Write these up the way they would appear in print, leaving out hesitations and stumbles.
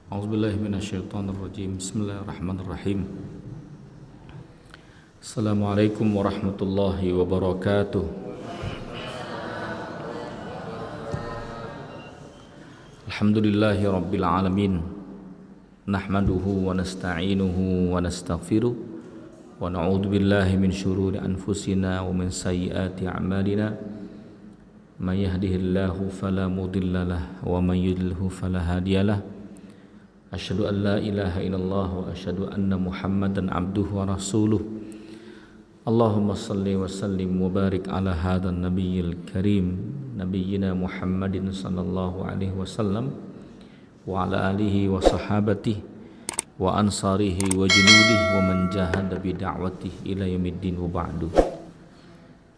A'udzubillahi minasyaitonir rajim. Bismillahirrahmanirrahim. Assalamualaikum warahmatullahi wabarakatuh. Alhamdulillahi rabbil alamin. Nahmaduhu wa nasta'inuhu wa nastaghfiruh wa na'udzu billahi min syururi anfusina wa min sayyiati a'malina. May yahdihillahu fala mudilla lahu wa may yudlilhu fala hadiyalah. Asyhadu an la ilaha illallah wa asyhadu anna Muhammadan abduhu wa rasuluh. Allahumma salli wa sallim wa barik ala hadzal nabiyil karim nabiyyina Muhammadin sallallahu alaihi wasallam wa ala alihi wa sahabatihi wa ansarihi wa junudihi wa man jahada bi da'watihi ila yaumiddin wa ba'du.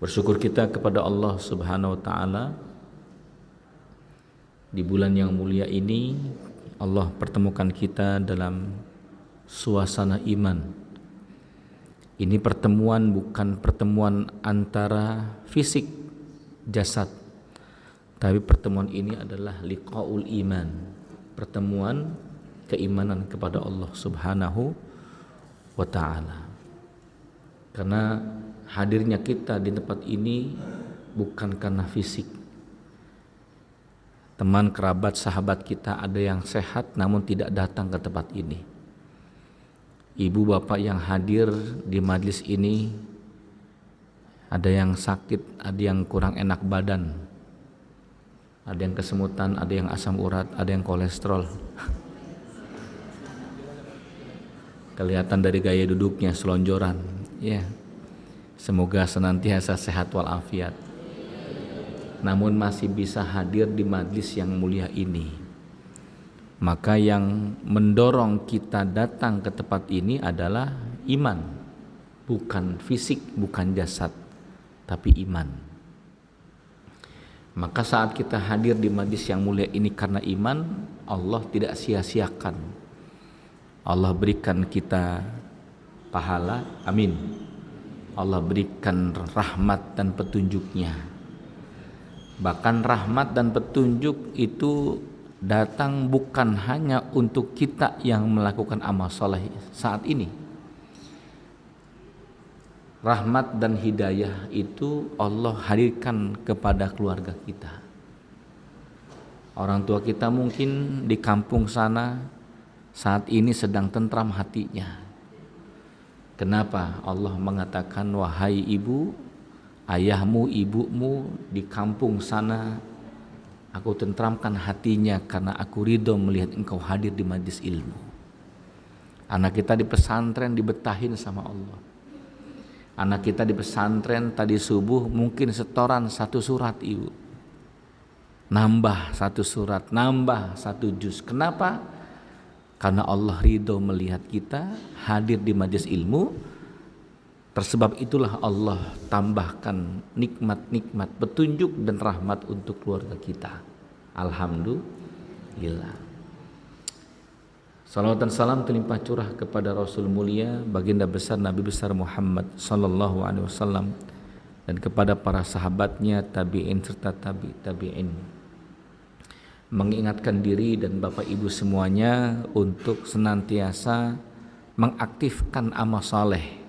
Bersyukur kita kepada Allah Subhanahu wa taala di bulan yang mulia ini Allah pertemukan kita dalam suasana iman. Ini pertemuan bukan pertemuan antara fisik jasad, tapi pertemuan ini adalah liqaul iman, pertemuan keimanan kepada Allah Subhanahu wa taala. Karena hadirnya kita di tempat ini bukan karena fisik. Teman, kerabat, sahabat kita ada yang sehat namun tidak datang ke tempat ini. Ibu bapak yang hadir di majelis ini ada yang sakit, ada yang kurang enak badan, ada yang kesemutan, ada yang asam urat, ada yang kolesterol. Kelihatan dari gaya duduknya selonjoran. Ya. Semoga senantiasa sehat walafiat. Namun masih bisa hadir di majlis yang mulia ini. Maka yang mendorong kita datang ke tempat ini adalah iman. Bukan fisik, bukan jasad, tapi iman. Maka saat kita hadir di majlis yang mulia ini karena iman, Allah tidak sia-siakan. Allah berikan kita pahala, amin. Allah berikan rahmat dan petunjuknya. Bahkan rahmat dan petunjuk itu datang bukan hanya untuk kita yang melakukan amal soleh saat ini. Rahmat dan hidayah itu Allah hadirkan kepada keluarga kita. Orang tua kita mungkin di kampung sana saat ini sedang tentram hatinya. Kenapa Allah mengatakan wahai ibu, ayahmu, ibumu di kampung sana aku tentramkan hatinya karena aku ridho melihat engkau hadir di majlis ilmu. Anak kita di pesantren dibetahin sama Allah. Anak kita di pesantren tadi subuh mungkin setoran 1 surat ibu. Nambah 1 surat, nambah 1 juz. Kenapa? Karena Allah ridho melihat kita hadir di majelis ilmu. Tersebab itulah Allah tambahkan nikmat-nikmat petunjuk dan rahmat untuk keluarga kita. Alhamdulillah. Salawat dan salam terlimpah curah kepada Rasul mulia, baginda besar Nabi besar Muhammad sallallahu alaihi wasallam, dan kepada para sahabatnya, tabi'in serta tabi'in. Mengingatkan diri dan Bapak Ibu semuanya untuk senantiasa mengaktifkan amal saleh.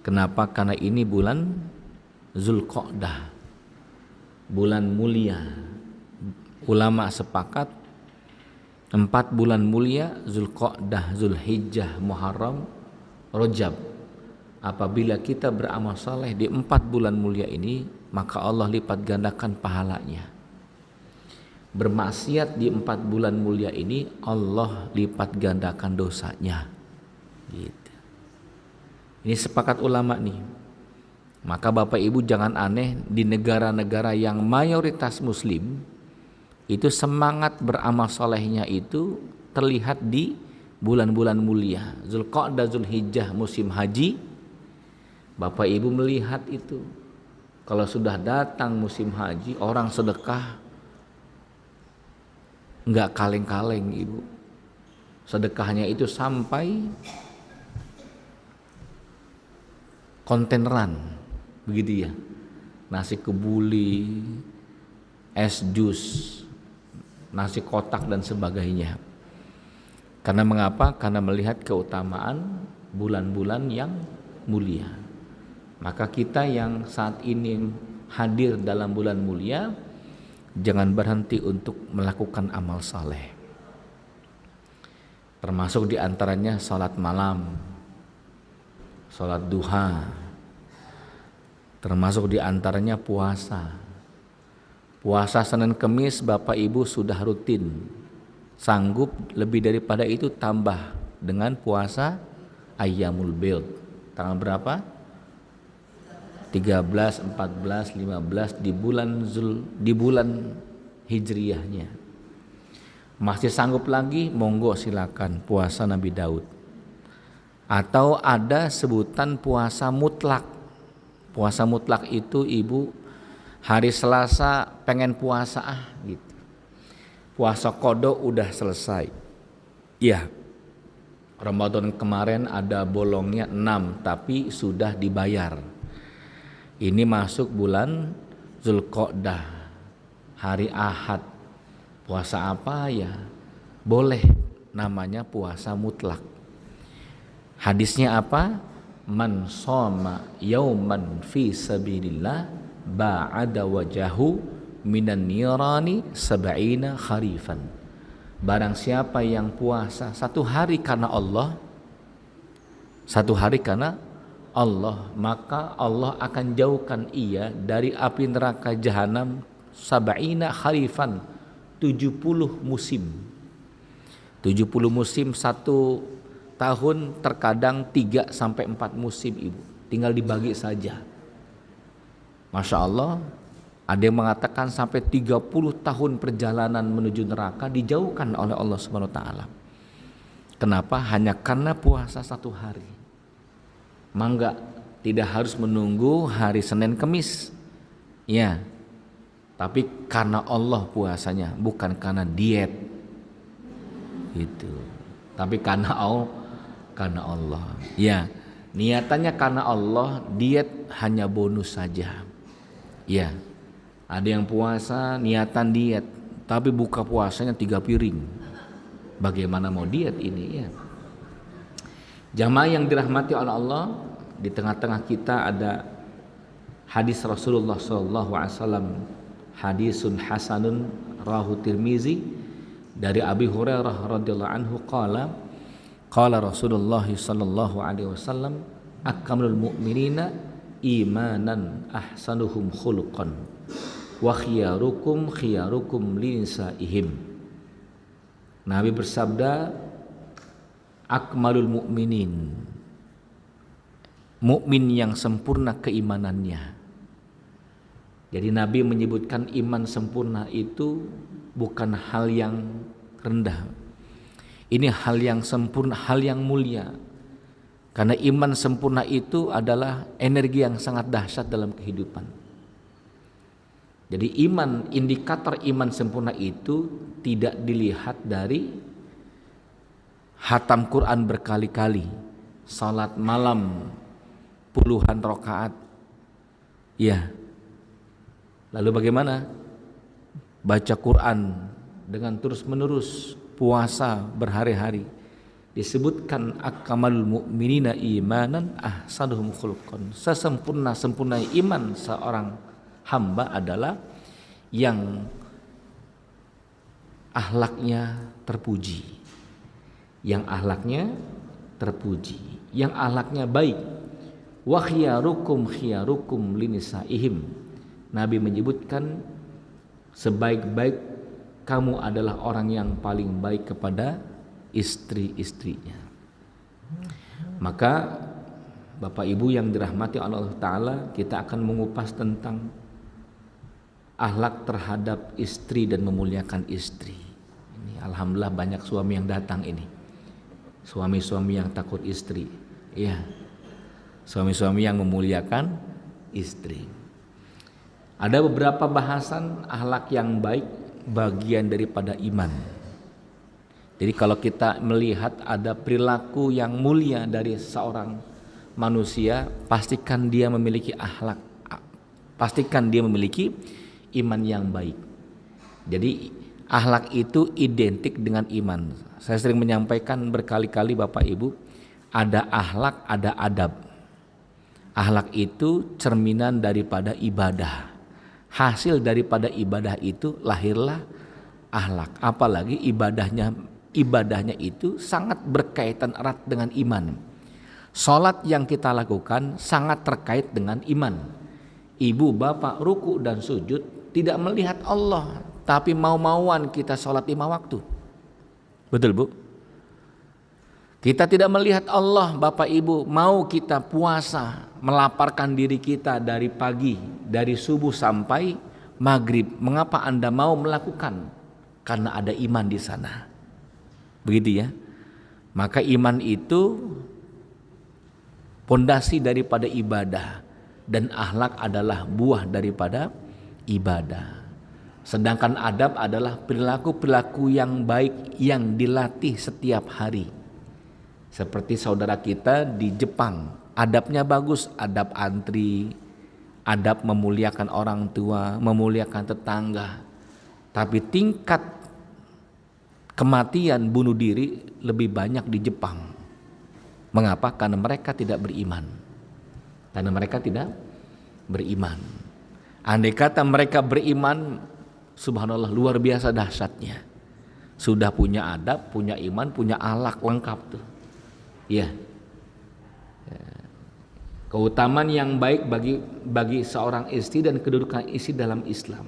Kenapa? Karena ini bulan Zulqa'dah, bulan mulia. Ulama sepakat 4 bulan mulia, Zulqa'dah, Zulhijjah, Muharram, Rajab. Apabila kita beramal saleh di 4 bulan mulia ini, maka Allah lipat gandakan pahalanya. Bermaksiat di 4 bulan mulia ini Allah lipat gandakan dosanya. Gitu. Ini sepakat ulama nih. Maka Bapak Ibu jangan aneh, di negara-negara yang mayoritas muslim itu semangat beramal solehnya itu terlihat di bulan-bulan mulia, Zulqa'dah, Zulhijjah, musim haji. Bapak Ibu melihat itu. Kalau sudah datang musim haji, orang sedekah enggak kaleng-kaleng ibu. Sedekahnya itu sampai konteneran, begitu ya. Nasi kebuli, es jus, nasi kotak dan sebagainya. Karena mengapa? Karena melihat keutamaan bulan-bulan yang mulia. Maka kita yang saat ini hadir dalam bulan mulia, jangan berhenti untuk melakukan amal saleh. Termasuk diantaranya salat malam, salat duha, termasuk diantaranya puasa. Puasa Senin Kemis Bapak Ibu sudah rutin, sanggup lebih daripada itu tambah dengan puasa Ayyamul Bid. Tanggal berapa? 13, 14, 15 di bulan Hijriyahnya. Masih sanggup lagi, monggo silakan puasa Nabi Daud. Atau ada sebutan puasa mutlak. Puasa mutlak itu Ibu hari Selasa pengen puasa gitu. Puasa qada udah selesai. Ya. Ramadan kemarin ada bolongnya 6 tapi sudah dibayar. Ini masuk bulan Zulqa'dah, hari Ahad. Puasa apa ya? Boleh, namanya puasa mutlak. Hadisnya apa? Man shoma yauman fi sabilillah ba'ada wajahu minan nirani sab'ina kharifan. Barang siapa yang puasa satu hari karena Allah, maka Allah akan jauhkan ia dari api neraka jahanam sab'ina kharifan, 70 musim. 70 musim satu tahun, terkadang 3 sampai 4 musim Ibu. Tinggal dibagi saja. Masya Allah, ada yang mengatakan sampai 30 tahun perjalanan menuju neraka dijauhkan oleh Allah Subhanahu wa taala. Kenapa? Hanya karena puasa satu hari. Mangga, tidak harus menunggu hari Senin Kemis. Ya. Tapi karena Allah puasanya, bukan karena diet. Gitu. Tapi karena Allah. Ya. Niatannya karena Allah, diet hanya bonus saja. Ya. Ada yang puasa niatan diet, tapi buka puasanya 3 piring. Bagaimana mau diet ini ya? Jamaah yang dirahmati oleh Allah, di tengah-tengah kita ada hadis Rasulullah SAW, hadisun hasanun rahu Tirmizi dari Abi Hurairah radhiyallahu anhu qala Rasulullah sallallahu alaihi wasallam akmalul mu'minina imanan ahsanuhum khuluqan wa khiyarukum linisaihim. Nabi bersabda, akmalul mu'minin, mukmin yang sempurna keimanannya. Jadi Nabi menyebutkan iman sempurna itu bukan hal yang rendah. Ini hal yang sempurna, hal yang mulia. Karena iman sempurna itu adalah energi yang sangat dahsyat dalam kehidupan. Jadi indikator iman sempurna itu tidak dilihat dari hatam Quran berkali-kali, salat malam puluhan rakaat. Ya. Lalu bagaimana? Baca Quran dengan terus-menerus, puasa berhari-hari. Disebutkan akmalul mu'minina imanan ahsanuhum khuluqan. Sesempurna-sempurna iman seorang hamba adalah yang akhlaknya terpuji, yang akhlaknya baik. Wa khiyarukum linisaihim. Nabi menyebutkan sebaik-baik kamu adalah orang yang paling baik kepada istri-istrinya. Maka Bapak Ibu yang dirahmati Allah Ta'ala, kita akan mengupas tentang akhlak terhadap istri dan memuliakan istri. Ini alhamdulillah banyak suami yang datang ini. Suami-suami yang takut istri. Iya. Suami-suami yang memuliakan istri. Ada beberapa bahasan akhlak yang baik bagian daripada iman. Jadi kalau kita melihat ada perilaku yang mulia dari seorang manusia, pastikan dia memiliki akhlak, pastikan dia memiliki iman yang baik. Jadi Akhlak itu identik dengan iman. Saya sering menyampaikan berkali-kali Bapak Ibu, ada akhlak, ada adab. Akhlak itu cerminan daripada ibadah. Hasil daripada ibadah itu lahirlah akhlak. Apalagi ibadahnya itu sangat berkaitan erat dengan iman. Salat yang kita lakukan sangat terkait dengan iman. Ibu bapak ruku dan sujud tidak melihat Allah, tapi mau-mauan kita sholat 5 waktu. Betul Bu? Kita tidak melihat Allah Bapak Ibu, mau kita puasa, melaparkan diri kita dari pagi, dari subuh sampai maghrib. Mengapa Anda mau melakukan? Karena ada iman di sana. Begitu ya. Maka iman itu pondasi daripada ibadah, dan akhlak adalah buah daripada ibadah. Sedangkan adab adalah perilaku-perilaku yang baik yang dilatih setiap hari. Seperti saudara kita di Jepang, adabnya bagus, adab antri, adab memuliakan orang tua, memuliakan tetangga. Tapi tingkat kematian bunuh diri lebih banyak di Jepang. Mengapa? Karena mereka tidak beriman. Karena mereka tidak beriman. Andai kata mereka beriman, subhanallah luar biasa dahsyatnya. Sudah punya adab, punya iman, punya akhlak lengkap tuh. Ya. Keutamaan yang baik bagi seorang istri dan kedudukan istri dalam Islam.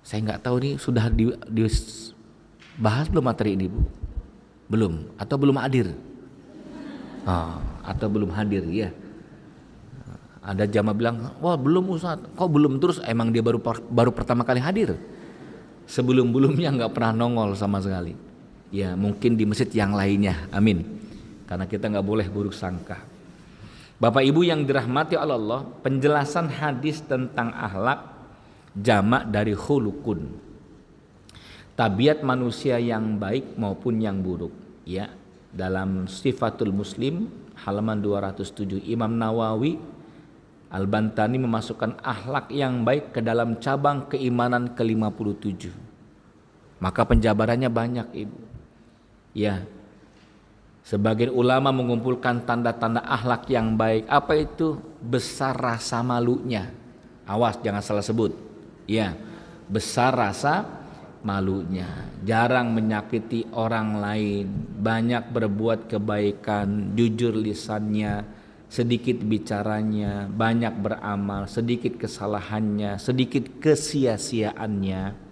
Saya nggak tahu nih sudah dibahas belum materi ini Bu? Belum atau belum hadir? Atau belum hadir ya. Ada jamaah bilang, wah belum Ustaz, kok belum, terus emang dia baru pertama kali hadir. Sebelum-belumnya nggak pernah nongol sama sekali. Ya mungkin di masjid yang lainnya, amin. Karena kita nggak boleh buruk sangka. Bapak Ibu yang dirahmati Allah, penjelasan hadis tentang akhlak jamak dari khulukun. Tabiat manusia yang baik maupun yang buruk. Ya, dalam Sifatul Muslim halaman 207 Imam Nawawi Al-Bantani memasukkan akhlak yang baik ke dalam cabang keimanan ke-57. Maka penjabarannya banyak Ibu. Ya. Sebagian ulama mengumpulkan tanda-tanda akhlak yang baik. Apa itu? Besar rasa malunya. Awas jangan salah sebut. Ya. Besar rasa malunya. Jarang menyakiti orang lain, banyak berbuat kebaikan, jujur lisannya, sedikit bicaranya, banyak beramal, sedikit kesalahannya, sedikit kesia-siaannya.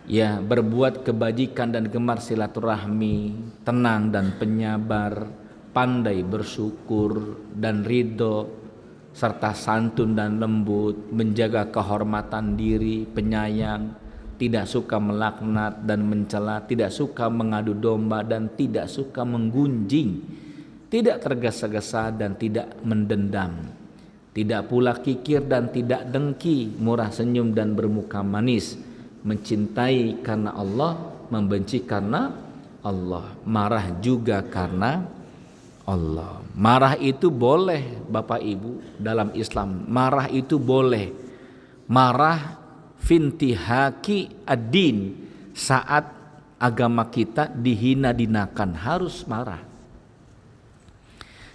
Ya, berbuat kebajikan dan gemar silaturahmi, tenang dan penyabar, pandai bersyukur dan ridho, serta santun dan lembut, menjaga kehormatan diri, penyayang, tidak suka melaknat dan mencela, tidak suka mengadu domba dan tidak suka menggunjing, tidak tergesa-gesa dan tidak mendendam, tidak pula kikir dan tidak dengki, murah senyum dan bermuka manis, mencintai karena Allah, membenci karena Allah, marah juga karena Allah. Marah itu boleh Bapak Ibu dalam Islam, marah itu boleh. Marah fintihaki ad-din, saat agama kita dihina-dinakan harus marah.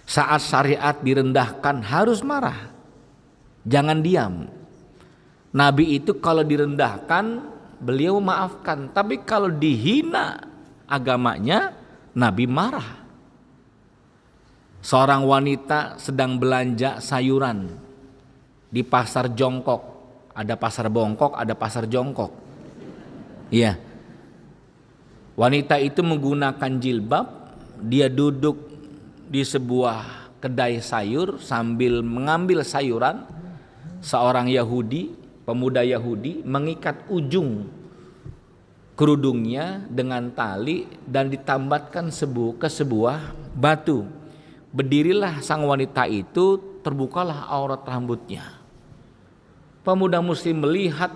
Saat syariat direndahkan harus marah. Jangan diam. Nabi itu kalau direndahkan beliau maafkan, tapi kalau dihina agamanya Nabi marah. Seorang wanita sedang belanja sayuran di pasar jongkok. Ada pasar bongkok, ada pasar jongkok. Iya. Wanita itu menggunakan jilbab, dia duduk di sebuah kedai sayur sambil mengambil sayuran. Seorang Yahudi, pemuda Yahudi, mengikat ujung kerudungnya dengan tali dan ditambatkan ke sebuah batu. Berdirilah sang wanita itu, terbukalah aurat rambutnya. Pemuda muslim melihat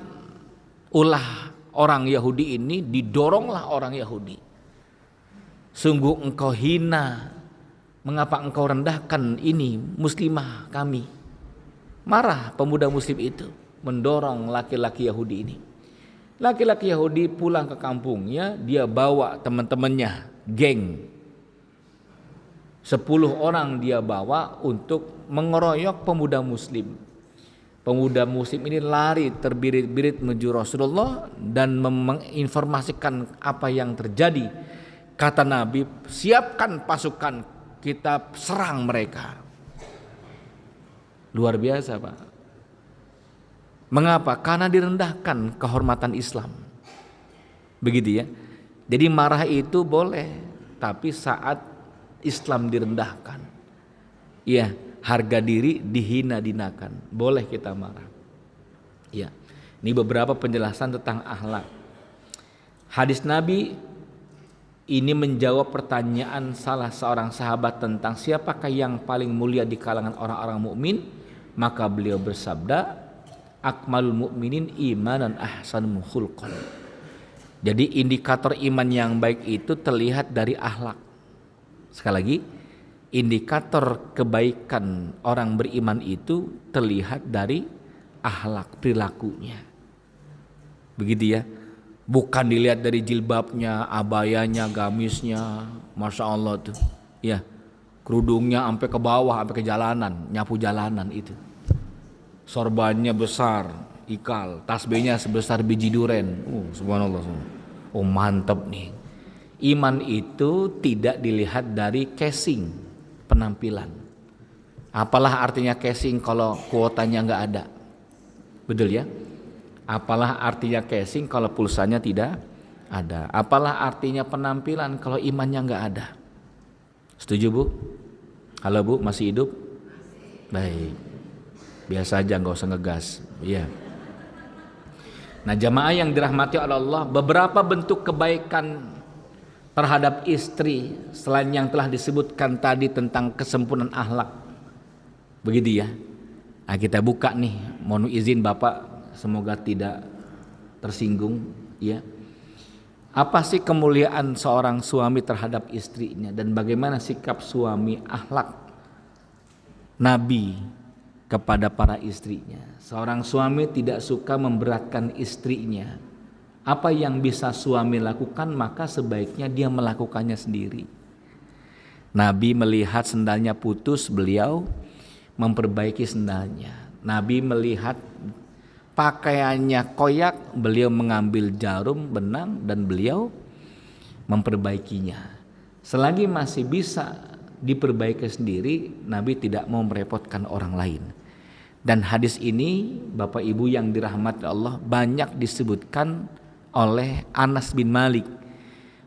ulah orang Yahudi ini, didoronglah orang Yahudi. Sungguh engkau hina, mengapa engkau rendahkan ini muslimah kami? Marah pemuda muslim itu, mendorong laki-laki Yahudi ini. Laki-laki Yahudi pulang ke kampungnya, dia bawa teman-temannya, geng. 10 orang dia bawa untuk mengeroyok pemuda muslim. Pemuda muslim ini lari terbirit-birit menuju Rasulullah dan menginformasikan apa yang terjadi. Kata Nabi, siapkan pasukan, kita serang mereka. Luar biasa, Pak. Mengapa? Karena direndahkan kehormatan Islam. Begitu ya. Jadi marah itu boleh, tapi saat Islam direndahkan. Iya, harga diri dihina-dinakan. Boleh kita marah. Ya. Ini beberapa penjelasan tentang akhlak. Hadis Nabi ini menjawab pertanyaan salah seorang sahabat tentang siapakah yang paling mulia di kalangan orang-orang mukmin. Maka beliau bersabda, akmalul mu'minin imanan ahsanuhum khulqan. Jadi indikator iman yang baik itu terlihat dari akhlak. Sekali lagi, indikator kebaikan orang beriman itu terlihat dari akhlak, perilakunya. Begitu ya. Bukan dilihat dari jilbabnya, abayanya, gamisnya, masya Allah tuh. Ya, kerudungnya sampai ke bawah, sampai ke jalanan, nyapu jalanan itu. Sorbannya besar, ikal, tasbihnya sebesar biji duren. Subhanallah. Oh mantap nih. Iman itu tidak dilihat dari casing, penampilan. Apalah artinya casing kalau kuotanya nggak ada? Betul ya? Apalah artinya casing kalau pulsanya tidak ada? Apalah artinya penampilan kalau imannya nggak ada? Setuju Bu? Halo Bu, masih hidup? Baik. Biasa aja, nggak usah ngegas. Iya. Nah jamaah yang dirahmati oleh Allah, beberapa bentuk kebaikan terhadap istri selain yang telah disebutkan tadi tentang kesempurnaan akhlak. Begitu ya. Nah kita buka nih, mohon izin Bapak, semoga tidak tersinggung ya. Apa sih kemuliaan seorang suami terhadap istrinya dan bagaimana sikap suami, akhlak Nabi kepada para istrinya? Seorang suami tidak suka memberatkan istrinya. Apa yang bisa suami lakukan maka sebaiknya dia melakukannya sendiri. Nabi melihat sendalnya putus, beliau memperbaiki sendalnya. Nabi melihat pakaiannya koyak, beliau mengambil jarum, benang dan beliau memperbaikinya. Selagi masih bisa diperbaiki sendiri, Nabi tidak mau merepotkan orang lain. Dan hadis ini Bapak Ibu yang dirahmati Allah banyak disebutkan oleh Anas bin Malik,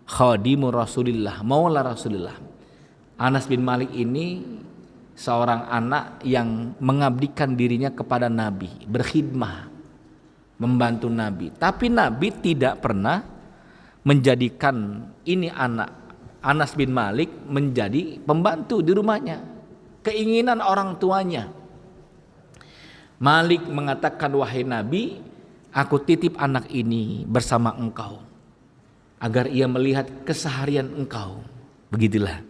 khadimur Rasulillah, maula Rasulillah. Anas bin Malik ini seorang anak yang mengabdikan dirinya kepada Nabi, berkhidmah, membantu Nabi. Tapi Nabi tidak pernah menjadikan ini anak Anas bin Malik menjadi pembantu di rumahnya. Keinginan orang tuanya. Malik mengatakan, wahai Nabi, aku titip anak ini bersama engkau agar ia melihat keseharian engkau. Begitulah.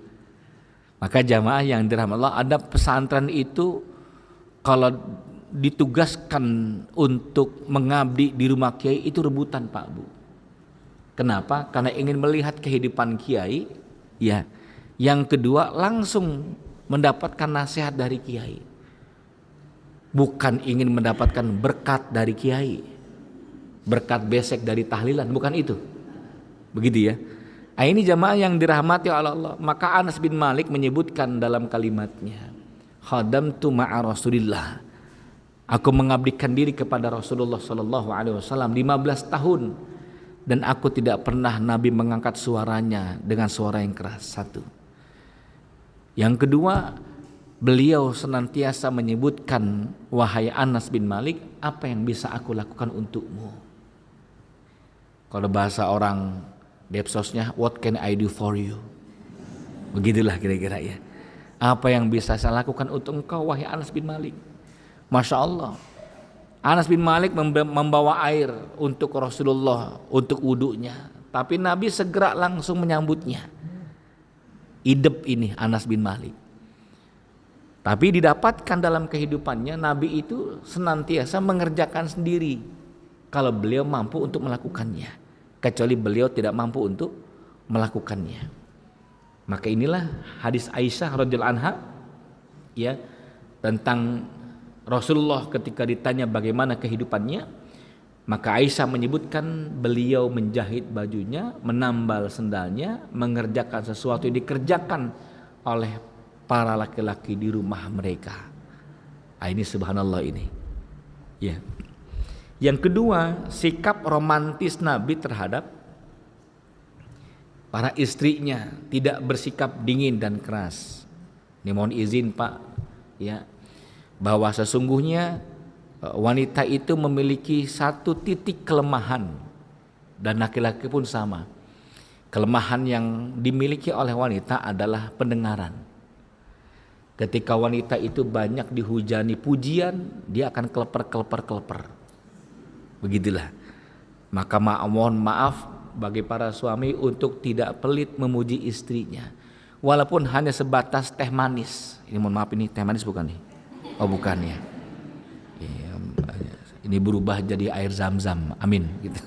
Maka jamaah yang dirahmati Allah, ada pesantren itu kalau ditugaskan untuk mengabdi di rumah kiai itu rebutan Pak Bu. Kenapa? Karena ingin melihat kehidupan kiai, ya. Yang kedua langsung mendapatkan nasihat dari kiai. Bukan ingin mendapatkan berkat dari kiai, berkat besek dari tahlilan, bukan itu. Begitu ya. Nah, ini jamaah yang dirahmati oleh Allah. Maka Anas bin Malik menyebutkan dalam kalimatnya, khadamtu ma'a Rasulillah. Aku mengabdikan diri kepada Rasulullah sallallahu alaihi wasallam 15 tahun dan aku tidak pernah Nabi mengangkat suaranya dengan suara yang keras. Satu. Yang kedua, beliau senantiasa menyebutkan, wahai Anas bin Malik, apa yang bisa aku lakukan untukmu? Kalau bahasa orang Depsosnya, what can I do for you? Begitulah kira-kira ya. Apa yang bisa saya lakukan untuk engkau, wahai Anas bin Malik? Masya Allah. Anas bin Malik membawa air untuk Rasulullah, untuk wudunya. Tapi Nabi segera langsung menyambutnya. Idep ini Anas bin Malik. Tapi didapatkan dalam kehidupannya, Nabi itu senantiasa mengerjakan sendiri. kalau beliau mampu untuk melakukannya, kecuali beliau tidak mampu untuk melakukannya. Maka inilah hadis Aisyah radhiyallahu anha ya tentang Rasulullah ketika ditanya bagaimana kehidupannya, maka Aisyah menyebutkan beliau menjahit bajunya, menambal sendalnya, mengerjakan sesuatu yang dikerjakan oleh para laki-laki di rumah mereka. Ini subhanallah ini. Ya. Yang kedua, sikap romantis Nabi terhadap para istrinya, tidak bersikap dingin dan keras. Ini mohon izin Pak, ya, bahwa sesungguhnya wanita itu memiliki satu titik kelemahan dan laki-laki pun sama. Kelemahan yang dimiliki oleh wanita adalah pendengaran. Ketika wanita itu banyak dihujani pujian, dia akan keleper. Begitulah. Maka mohon maaf bagi para suami untuk tidak pelit memuji istrinya, walaupun hanya sebatas teh manis. Ini mohon maaf, ini teh manis bukan nih? Oh bukan ya. Ini berubah jadi air zam-zam. Amin. Gitu.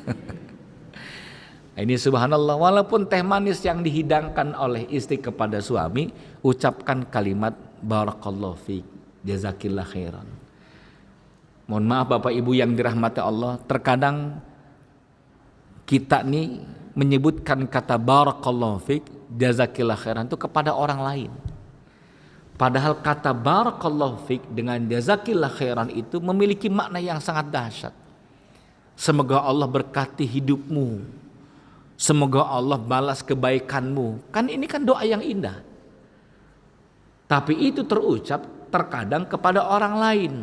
Ini subhanallah, walaupun teh manis yang dihidangkan oleh istri kepada suami, ucapkan kalimat barakallahu fiik, jazakillah khairan. Mohon maaf Bapak Ibu yang dirahmati Allah, terkadang kita nih menyebutkan kata barakallahu fiik, jazakillah khairan itu kepada orang lain. Padahal kata barakallahu fiik dengan jazakillah khairan itu memiliki makna yang sangat dahsyat. Semoga Allah berkati hidupmu. Semoga Allah balas kebaikanmu. Kan ini kan doa yang indah. Tapi itu terucap terkadang kepada orang lain.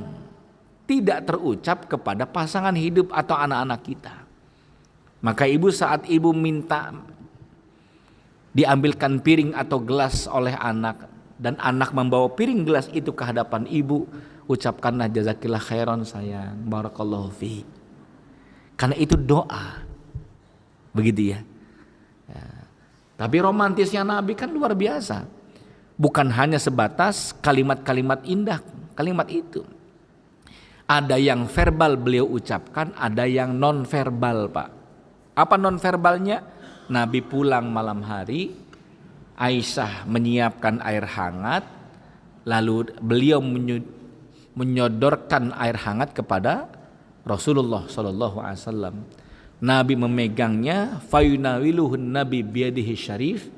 Tidak terucap kepada pasangan hidup atau anak-anak kita. Maka ibu saat ibu minta diambilkan piring atau gelas oleh anak, dan anak membawa piring gelas itu ke hadapan ibu, ucapkanlah jazakillah khairan sayang, barakallahu fiik. Karena itu doa. Begitu ya. Tapi romantisnya Nabi kan luar biasa. Bukan hanya sebatas kalimat-kalimat indah, kalimat itu. Ada yang verbal beliau ucapkan, ada yang non verbal Pak. Apa non verbalnya? Nabi pulang malam hari, Aisyah menyiapkan air hangat, lalu beliau menyodorkan air hangat kepada Rasulullah SAW. Nabi memegangnya, fayunawiluhun Nabi biyadihi syarif.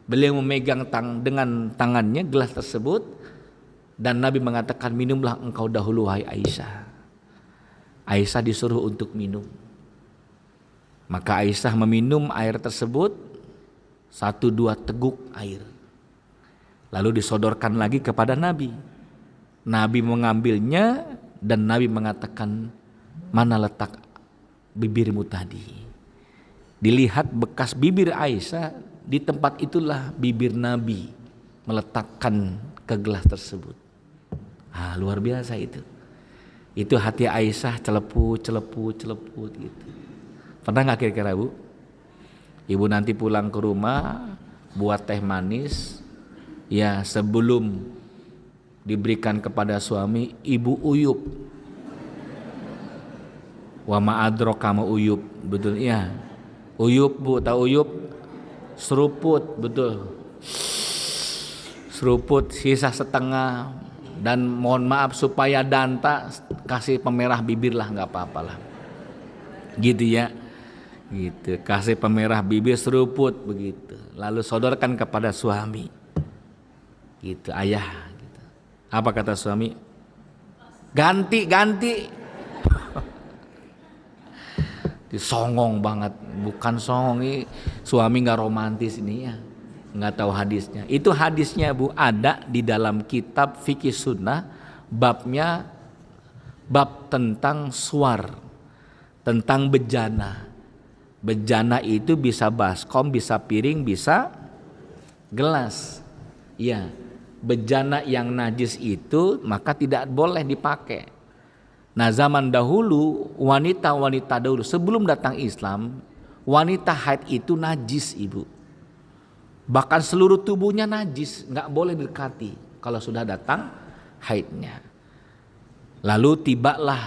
Beliau memegang dengan tangannya gelas tersebut. Dan Nabi mengatakan, minumlah engkau dahulu wahai Aisyah. Aisyah disuruh untuk minum. Maka Aisyah meminum air tersebut 1-2 teguk air. Lalu disodorkan lagi kepada Nabi. Nabi mengambilnya dan Nabi mengatakan, mana letak bibirmu tadi? Dilihat bekas bibir Aisyah, di tempat itulah bibir Nabi meletakkan ke gelas tersebut. Luar biasa itu. Itu hati Aisyah celeput gitu. Pernah nggak kira-kira Bu? Ibu nanti pulang ke rumah buat teh manis, ya sebelum diberikan kepada suami, ibu uyup. Wa ma'adroka ma uyup, betul ya. Uyup Bu, tahu uyup? Seruput, betul. Seruput sisa setengah. Dan mohon maaf supaya danta kasih pemerah bibir lah, nggak apa-apalah. Gitu ya. Gitu, kasih pemerah bibir seruput begitu. Lalu sodorkan kepada suami. Gitu, ayah gitu. Apa kata suami? Ganti. Songong banget, bukan songong ini. Suami nggak romantis ini ya. Nggak tahu hadisnya. Itu hadisnya Bu ada di dalam kitab fikih sunnah, babnya bab tentang suar, tentang bejana. Bejana itu bisa baskom, bisa piring, bisa gelas. Ya, bejana yang najis itu maka tidak boleh dipakai. Nah zaman dahulu, wanita-wanita dahulu sebelum datang Islam, wanita haid itu najis Ibu. Bahkan seluruh tubuhnya najis, nggak boleh didekati kalau sudah datang haidnya. Lalu tibalah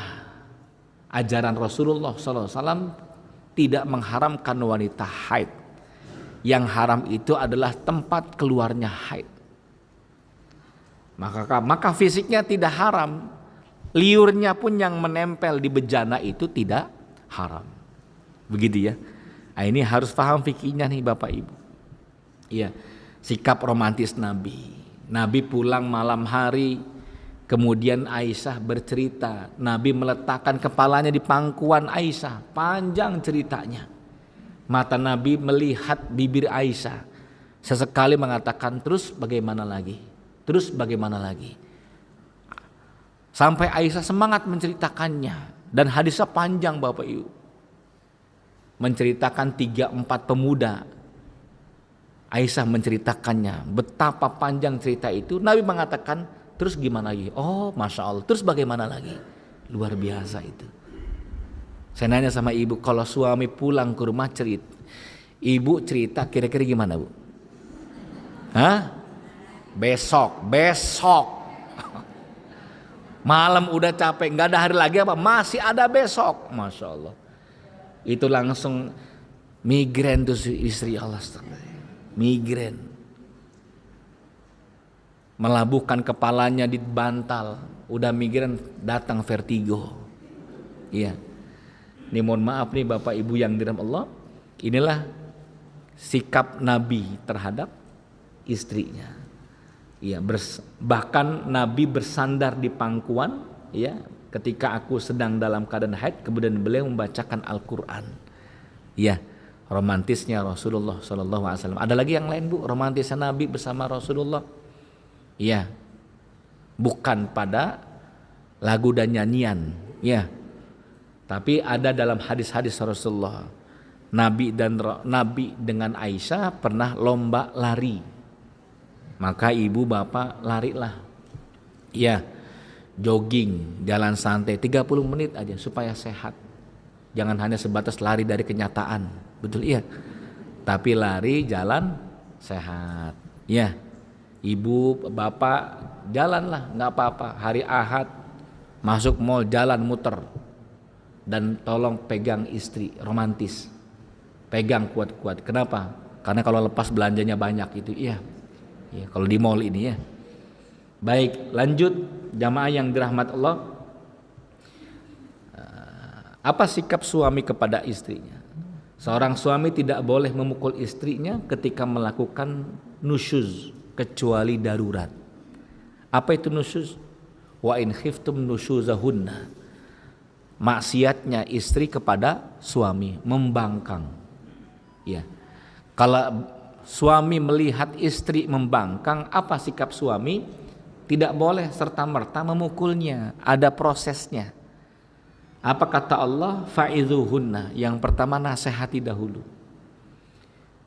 Ajaran Rasulullah SAW tidak mengharamkan wanita haid. Yang haram itu adalah tempat keluarnya haid. Maka fisiknya tidak haram, liurnya pun yang menempel di bejana itu tidak haram. Begitu ya. Nah, ini harus paham fikihnya nih Bapak Ibu. Iya, sikap romantis Nabi. Nabi pulang malam hari, kemudian Aisyah bercerita, Nabi meletakkan kepalanya di pangkuan Aisyah, panjang ceritanya. Mata Nabi melihat bibir Aisyah, sesekali mengatakan, terus bagaimana lagi? Terus bagaimana lagi? Sampai Aisyah semangat menceritakannya, dan hadisnya panjang Bapak Ibu. Menceritakan 3-4 pemuda. Aisyah menceritakannya, betapa panjang cerita itu. Nabi mengatakan, terus gimana lagi? Oh, Masya Allah, terus bagaimana lagi? Luar biasa itu. Saya nanya sama ibu, kalau suami pulang ke rumah cerita, ibu cerita kira-kira gimana Bu? Hah? Besok. Malam udah capek, nggak ada hari lagi apa? Masih ada besok. Masya Allah. Itu langsung migrain tuh istri Allah. Migrain. Melabuhkan kepalanya di bantal. Udah migrain, datang vertigo. Iya. Ini mohon maaf nih Bapak Ibu yang dirahmati Allah. Inilah sikap Nabi terhadap istrinya. Ya, bahkan Nabi bersandar di pangkuan, ya, ketika aku sedang dalam keadaan haid, kemudian beliau membacakan Al-Quran. Ya, romantisnya Rasulullah SAW. Ada lagi yang lain Bu, romantisnya Nabi bersama Rasulullah. Ya, bukan pada lagu dan nyanyian, ya, tapi ada dalam hadis-hadis Rasulullah. Nabi dengan Aisyah pernah lomba lari. Maka ibu bapak larilah, ya, jogging, jalan santai 30 menit aja supaya sehat. Jangan hanya sebatas lari dari kenyataan, betul iya. Tapi lari jalan sehat, ya. Ibu bapak jalanlah, nggak apa-apa. Hari Ahad masuk mall jalan muter, dan tolong pegang istri, romantis, pegang kuat-kuat. Kenapa? Karena kalau lepas belanjanya banyak itu, iya. Ya, kalau di mall ini ya. Baik, lanjut jamaah yang dirahmat Allah. Apa sikap suami kepada istrinya? Seorang suami tidak boleh memukul istrinya ketika melakukan nusyuz kecuali darurat. Apa itu nusyuz? Wa in khiftum nusyuzahunna. Maksiatnya istri kepada suami, membangkang. Ya. Kalau suami melihat istri membangkang, apa sikap suami? Tidak boleh serta-merta memukulnya, ada prosesnya. Apa kata Allah? Fa'idhuhunna. Yang pertama nasihati dahulu.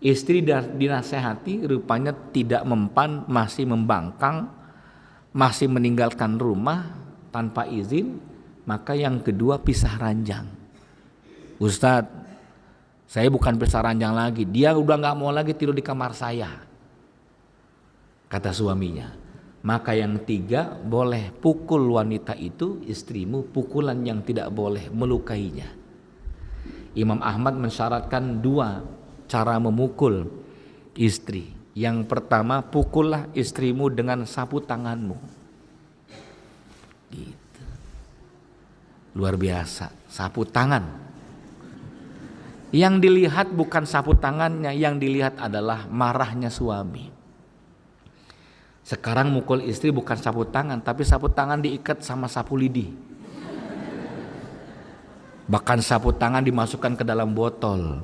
Istri dinasihati rupanya tidak mempan, masih membangkang, masih meninggalkan rumah tanpa izin, maka yang kedua pisah ranjang. Ustadz, saya bukan pisah ranjang lagi, dia udah gak mau lagi tidur di kamar saya, kata suaminya. Maka yang tiga, boleh pukul wanita itu, istrimu, pukulan yang tidak boleh melukainya. Imam Ahmad mensyaratkan 2 cara memukul istri. Yang pertama, pukullah istrimu dengan sapu tanganmu. Gitu. Luar biasa, sapu tangan. Yang dilihat bukan sapu tangannya, yang dilihat adalah marahnya suami. Sekarang mukul istri bukan sapu tangan, tapi sapu tangan diikat sama sapu lidi. Bahkan sapu tangan dimasukkan ke dalam botol,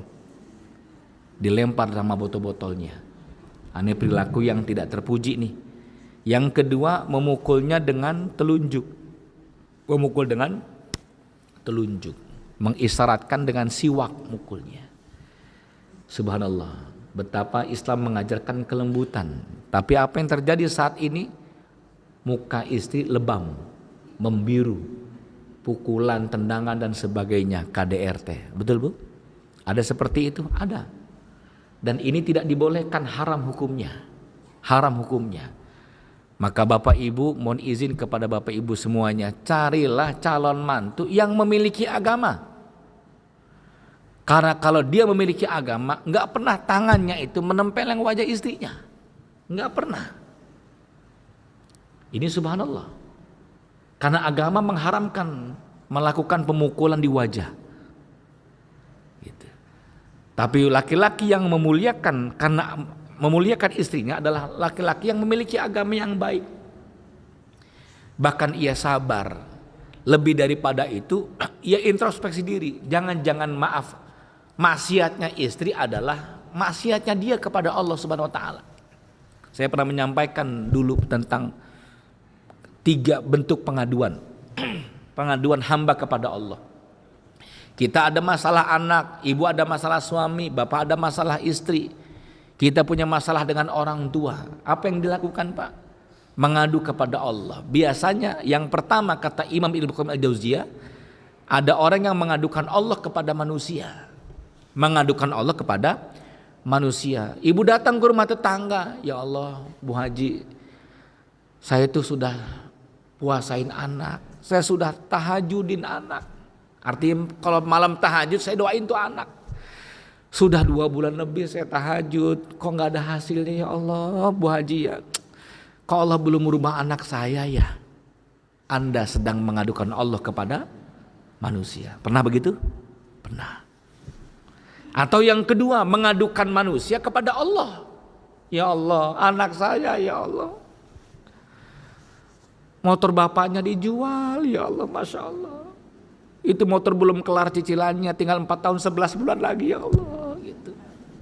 dilempar sama botol-botolnya. Ini perilaku yang tidak terpuji nih. Yang kedua, memukulnya dengan telunjuk. Memukul dengan telunjuk, mengisyaratkan dengan siwak mukulnya. Subhanallah, betapa Islam mengajarkan kelembutan. Tapi apa yang terjadi saat ini? Muka istri lebam, membiru, pukulan, tendangan dan sebagainya, KDRT. Betul Bu? Ada seperti itu? Ada. Dan ini tidak dibolehkan, haram hukumnya. Haram hukumnya. Maka Bapak Ibu, mohon izin kepada Bapak Ibu semuanya, carilah calon mantu yang memiliki agama. Karena kalau dia memiliki agama, nggak pernah tangannya itu menempeleng wajah istrinya, nggak pernah. Ini subhanallah. Karena agama mengharamkan melakukan pemukulan di wajah. Gitu. Tapi laki-laki yang memuliakan, karena memuliakan istrinya adalah laki-laki yang memiliki agama yang baik. Bahkan ia sabar. Lebih daripada itu, ia introspeksi diri. Jangan-jangan maksiatnya istri adalah maksiatnya dia kepada Allah Subhanahu wa taala. Saya pernah menyampaikan dulu tentang 3 bentuk pengaduan. Pengaduan hamba kepada Allah. Kita ada masalah anak, ibu ada masalah suami, bapak ada masalah istri. Kita punya masalah dengan orang tua. Apa yang dilakukan, Pak? Mengadu kepada Allah. Biasanya yang pertama kata Imam Ibnu Qayyim Al-Jauziyah, ada orang yang mengadukan Allah kepada manusia. Mengadukan Allah kepada manusia. Ibu datang ke rumah tetangga, ya Allah, Bu Haji, saya itu sudah puasain anak, saya sudah tahajudin anak. Artinya kalau malam tahajud saya doain tuh anak. Sudah 2 bulan lebih saya tahajud, kok nggak ada hasilnya ya Allah, Bu Haji ya. Kok Allah belum merubah anak saya ya? Anda sedang mengadukan Allah kepada manusia. Pernah begitu? Pernah. Atau yang kedua, mengadukan manusia kepada Allah. Ya Allah, anak saya ya Allah. Motor bapaknya dijual, ya Allah, Masya Allah. Itu motor belum kelar cicilannya, tinggal 4 tahun 11 bulan lagi ya Allah. Gitu.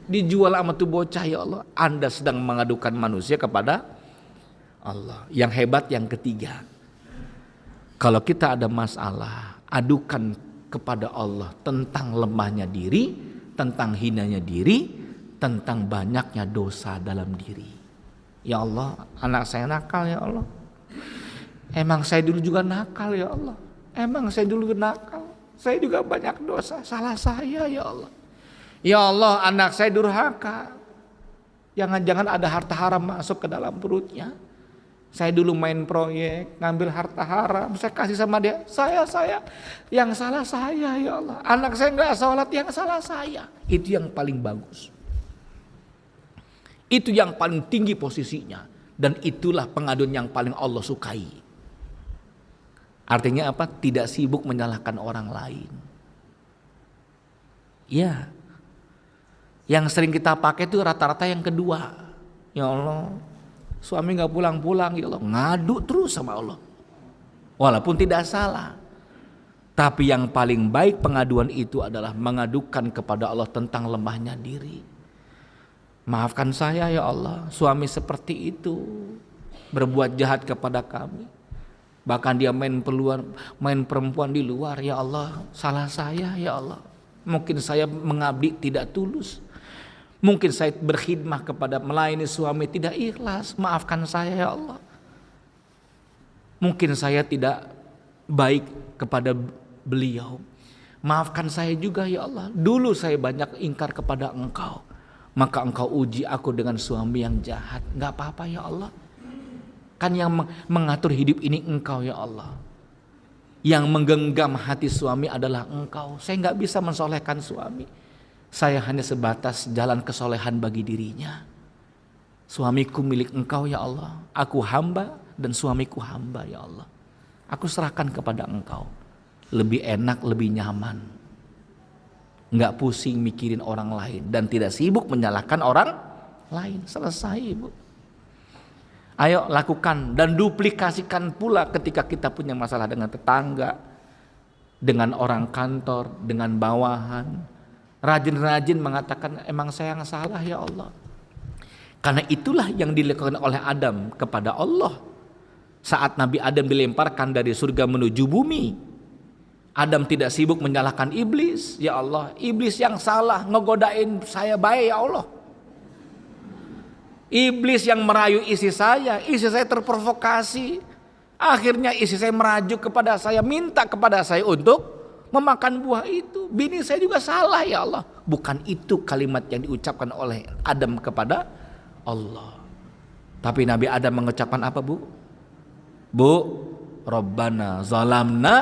Dijual sama tuh bocah ya Allah. Anda sedang mengadukan manusia kepada Allah. Yang hebat yang ketiga, kalau kita ada masalah, adukan kepada Allah tentang lemahnya diri, tentang hinanya diri, tentang banyaknya dosa dalam diri. Ya Allah, anak saya nakal ya Allah. Emang saya dulu juga nakal ya Allah. Emang saya dulu nakal. Saya juga banyak dosa. Salah saya ya Allah. Ya Allah, anak saya durhaka. Jangan-jangan ada harta haram masuk ke dalam perutnya. Saya dulu main proyek, ngambil harta haram, saya kasih sama dia. Saya yang salah saya ya Allah. Anak saya nggak sholat, yang salah saya. Itu yang paling bagus. Itu yang paling tinggi posisinya. Dan itulah pengaduan yang paling Allah sukai. Artinya apa? Tidak sibuk menyalahkan orang lain. Ya. Yang sering kita pakai itu rata-rata yang kedua. Ya Allah, suami gak pulang-pulang ya Allah. Ngadu terus sama Allah. Walaupun tidak salah. Tapi yang paling baik pengaduan itu adalah mengadukan kepada Allah tentang lemahnya diri. Maafkan saya ya Allah, suami seperti itu. Berbuat jahat kepada kami. Bahkan dia main perempuan di luar, ya Allah, salah saya ya Allah. Mungkin saya mengabdi tidak tulus. Mungkin saya berkhidmah kepada melayani suami tidak ikhlas. Maafkan saya ya Allah. Mungkin saya tidak baik kepada beliau. Maafkan saya juga ya Allah. Dulu saya banyak ingkar kepada Engkau. Maka Engkau uji aku dengan suami yang jahat. Gak apa-apa ya Allah. Kan yang mengatur hidup ini Engkau ya Allah. Yang menggenggam hati suami adalah Engkau. Saya gak bisa mensolehkan suami. Saya hanya sebatas jalan kesolehan bagi dirinya. Suamiku milik Engkau ya Allah. Aku hamba dan suamiku hamba ya Allah. Aku serahkan kepada Engkau. Lebih enak, lebih nyaman. Nggak pusing mikirin orang lain. Dan tidak sibuk menyalahkan orang lain. Selesai Ibu. Ayo lakukan dan duplikasikan pula ketika kita punya masalah dengan tetangga. Dengan orang kantor, dengan bawahan. Rajin-rajin mengatakan emang saya yang salah ya Allah. Karena itulah yang dilakukan oleh Adam kepada Allah. Saat Nabi Adam dilemparkan dari surga menuju bumi, Adam tidak sibuk menyalahkan iblis. Ya Allah, iblis yang salah ngegodain saya baik ya Allah. Iblis yang merayu istri saya terprovokasi. Akhirnya istri saya merajuk kepada saya, minta kepada saya untuk memakan buah itu. Bini saya juga salah ya Allah. Bukan itu kalimat yang diucapkan oleh Adam kepada Allah. Tapi Nabi Adam mengucapkan apa, Bu? Bu, Rabbana zalamna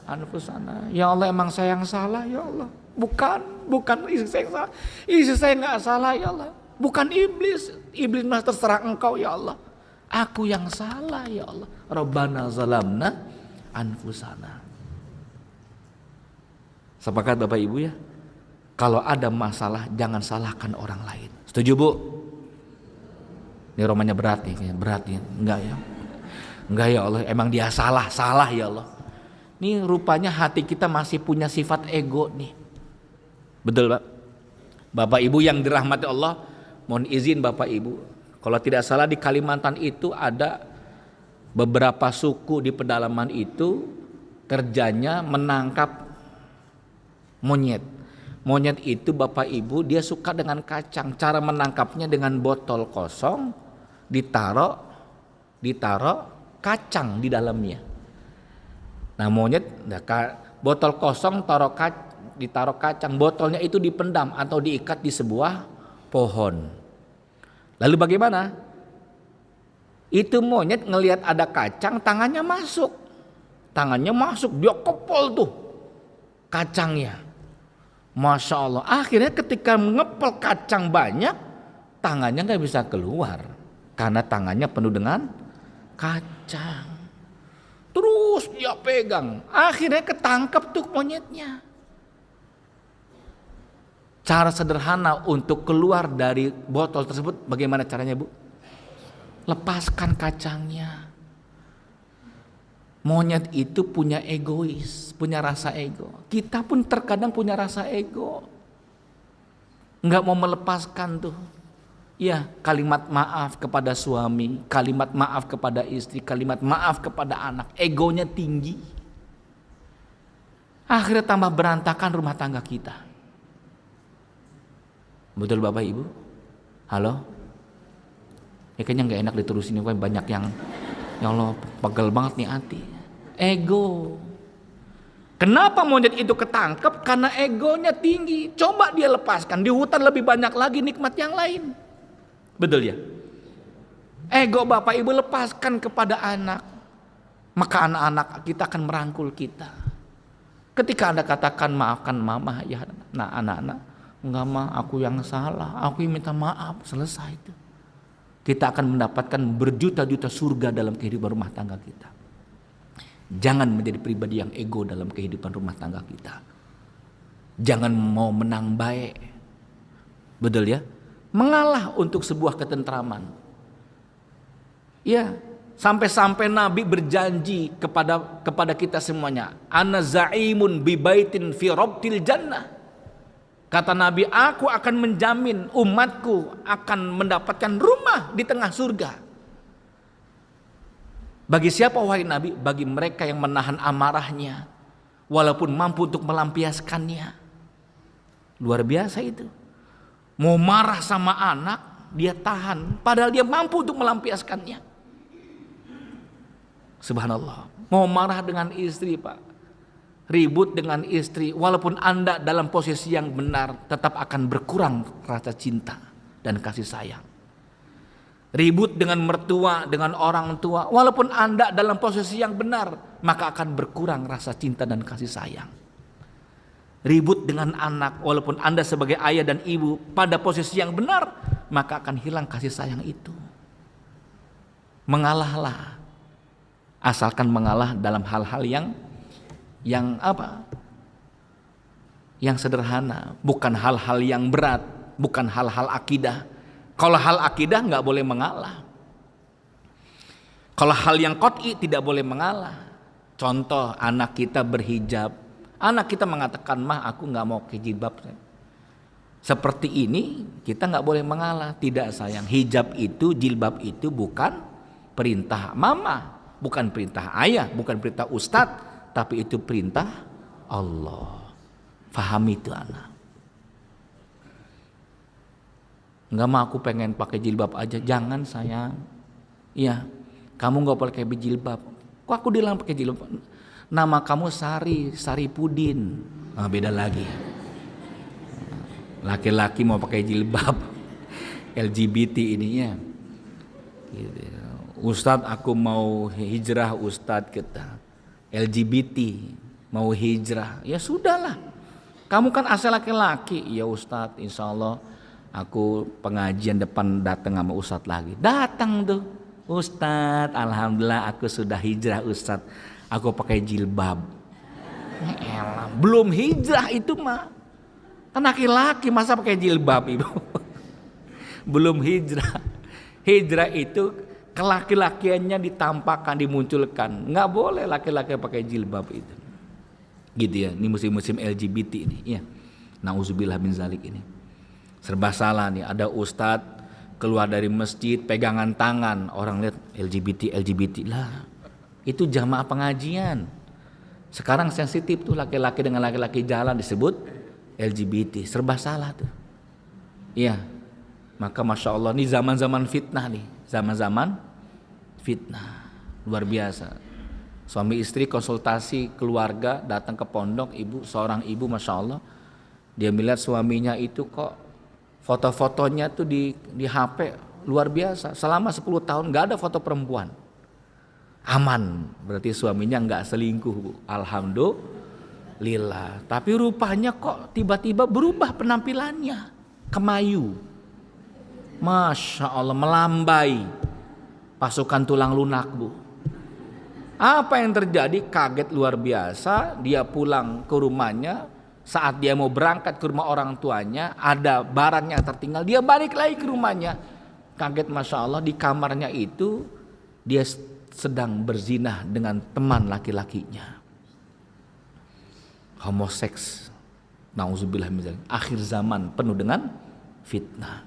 anfusana. Ya Allah, emang saya yang salah ya Allah. Bukan istri saya yang salah. Istri saya nggak salah ya Allah. Bukan iblis. Iblis mas terserah engkau ya Allah. Aku yang salah ya Allah. Rabbana zalamna anfusana. Sepakat Bapak Ibu ya? Kalau ada masalah jangan salahkan orang lain. Setuju Bu? Ini romannya berat nih, berat nih. Enggak ya? Enggak ya Allah, emang dia salah ya Allah. Ini rupanya hati kita masih punya sifat ego nih. Betul Pak? Bapak Ibu yang dirahmati Allah, mohon izin Bapak Ibu, kalau tidak salah di Kalimantan itu ada beberapa suku di pedalaman itu kerjanya menangkap monyet. Monyet itu Bapak Ibu dia suka dengan kacang. Cara menangkapnya dengan botol kosong ditaruh kacang di dalamnya. Nah monyet botol kosong ditaruh kacang, botolnya itu dipendam atau diikat di sebuah pohon. Lalu bagaimana? Itu monyet ngelihat ada kacang, tangannya masuk, dia kepol tuh kacangnya. Masya Allah, akhirnya ketika mengepel kacang banyak, tangannya nggak bisa keluar karena tangannya penuh dengan kacang. Terus dia pegang, akhirnya ketangkep tuh monyetnya. Cara sederhana untuk keluar dari botol tersebut bagaimana caranya Bu? Lepaskan kacangnya. Monyet itu punya egois, punya rasa ego. Kita pun terkadang punya rasa ego. Enggak mau melepaskan tuh. Ya, kalimat maaf kepada suami, kalimat maaf kepada istri, kalimat maaf kepada anak. Egonya tinggi. Akhirnya tambah berantakan rumah tangga kita. Betul Bapak Ibu? Halo? Ya kayaknya nggak enak diterusin, banyak yang ya Allah pegel banget nih hati. Ego. Kenapa monyet itu ketangkep? Karena egonya tinggi. Coba dia lepaskan, di hutan lebih banyak lagi nikmat yang lain. Betul ya? Ego Bapak Ibu lepaskan kepada anak, maka anak-anak kita akan merangkul kita. Ketika Anda katakan maafkan mama ya, nah anak-anak enggak mah aku yang salah, aku yang minta maaf, selesai itu. Kita akan mendapatkan berjuta-juta surga dalam kehidupan rumah tangga kita. Jangan menjadi pribadi yang ego dalam kehidupan rumah tangga kita. Jangan mau menang baik. Betul ya? Mengalah untuk sebuah ketentraman. Ya, sampai-sampai Nabi berjanji kepada kita semuanya, ana zaimun bi baitin fi rabtil jannah. Kata Nabi, aku akan menjamin umatku akan mendapatkan rumah di tengah surga. Bagi siapa wahai Nabi? Bagi mereka yang menahan amarahnya, walaupun mampu untuk melampiaskannya. Luar biasa itu. Mau marah sama anak, dia tahan, padahal dia mampu untuk melampiaskannya. Subhanallah. Mau marah dengan istri Pak, ribut dengan istri, walaupun Anda dalam posisi yang benar, tetap akan berkurang rasa cinta dan kasih sayang. Ribut dengan mertua, dengan orang tua, walaupun Anda dalam posisi yang benar, maka akan berkurang rasa cinta dan kasih sayang. Ribut dengan anak, walaupun Anda sebagai ayah dan ibu pada posisi yang benar, maka akan hilang kasih sayang itu. Mengalahlah, asalkan mengalah dalam hal-hal yang apa? Yang sederhana, bukan hal-hal yang berat, bukan hal-hal akidah. Kalau hal akidah nggak boleh mengalah. Kalau hal yang qot'i tidak boleh mengalah. Contoh anak kita berhijab, anak kita mengatakan mah aku nggak mau pakai jilbab. Seperti ini kita nggak boleh mengalah. Tidak sayang, hijab itu, jilbab itu bukan perintah mama, bukan perintah ayah, bukan perintah ustadz, tapi itu perintah Allah. Fahami itu anak. Enggak mah aku pengen pakai jilbab aja. Jangan sayang. Iya, kamu nggak boleh pakai jilbab. Kok aku dilarang pakai jilbab? Nama kamu Sari Pudin. Nah, beda lagi. Laki-laki mau pakai jilbab, LGBT ininya. Gitu. Ustadz aku mau hijrah Ustadz kita LGBT mau hijrah, ya sudahlah. Kamu kan asal laki-laki, ya Ustadz insya Allah aku pengajian depan datang sama Ustadz lagi. Datang tuh Ustadz, alhamdulillah aku sudah hijrah Ustadz, aku pakai jilbab. Elah, belum hijrah itu mah, kan laki-laki masa pakai jilbab ibu. Belum hijrah. Hijrah itu kelaki-lakiannya ditampakkan, dimunculkan. Nggak boleh laki-laki pakai jilbab itu. Gitu ya, ini musim-musim LGBT ini. Ya. Nauzubillah min zalik ini. Serba salah nih, ada ustadz keluar dari masjid pegangan tangan, orang lihat LGBT lah. Itu jamaah pengajian. Sekarang sensitif tuh laki-laki dengan laki-laki jalan disebut LGBT. Serba salah tuh. Iya. Maka Masya Allah ini zaman-zaman fitnah nih. Zaman-zaman fitnah. Luar biasa. Suami istri konsultasi keluarga datang ke pondok, seorang ibu Masya Allah. Dia melihat suaminya itu kok foto-fotonya tuh di HP luar biasa. Selama 10 tahun gak ada foto perempuan. Aman. Berarti suaminya gak selingkuh Bu. Alhamdulillah. Tapi rupanya kok tiba-tiba berubah penampilannya. Kemayu. Masya Allah melambai pasukan tulang lunak Bu. Apa yang terjadi? Kaget luar biasa. Dia pulang ke rumahnya. Saat dia mau berangkat ke rumah orang tuanya, ada barang yang tertinggal. Dia balik lagi ke rumahnya. Kaget Masya Allah, di kamarnya itu dia sedang berzinah dengan teman laki-lakinya. Homoseks. Nauzubillah min dzalik. Akhir zaman penuh dengan fitnah.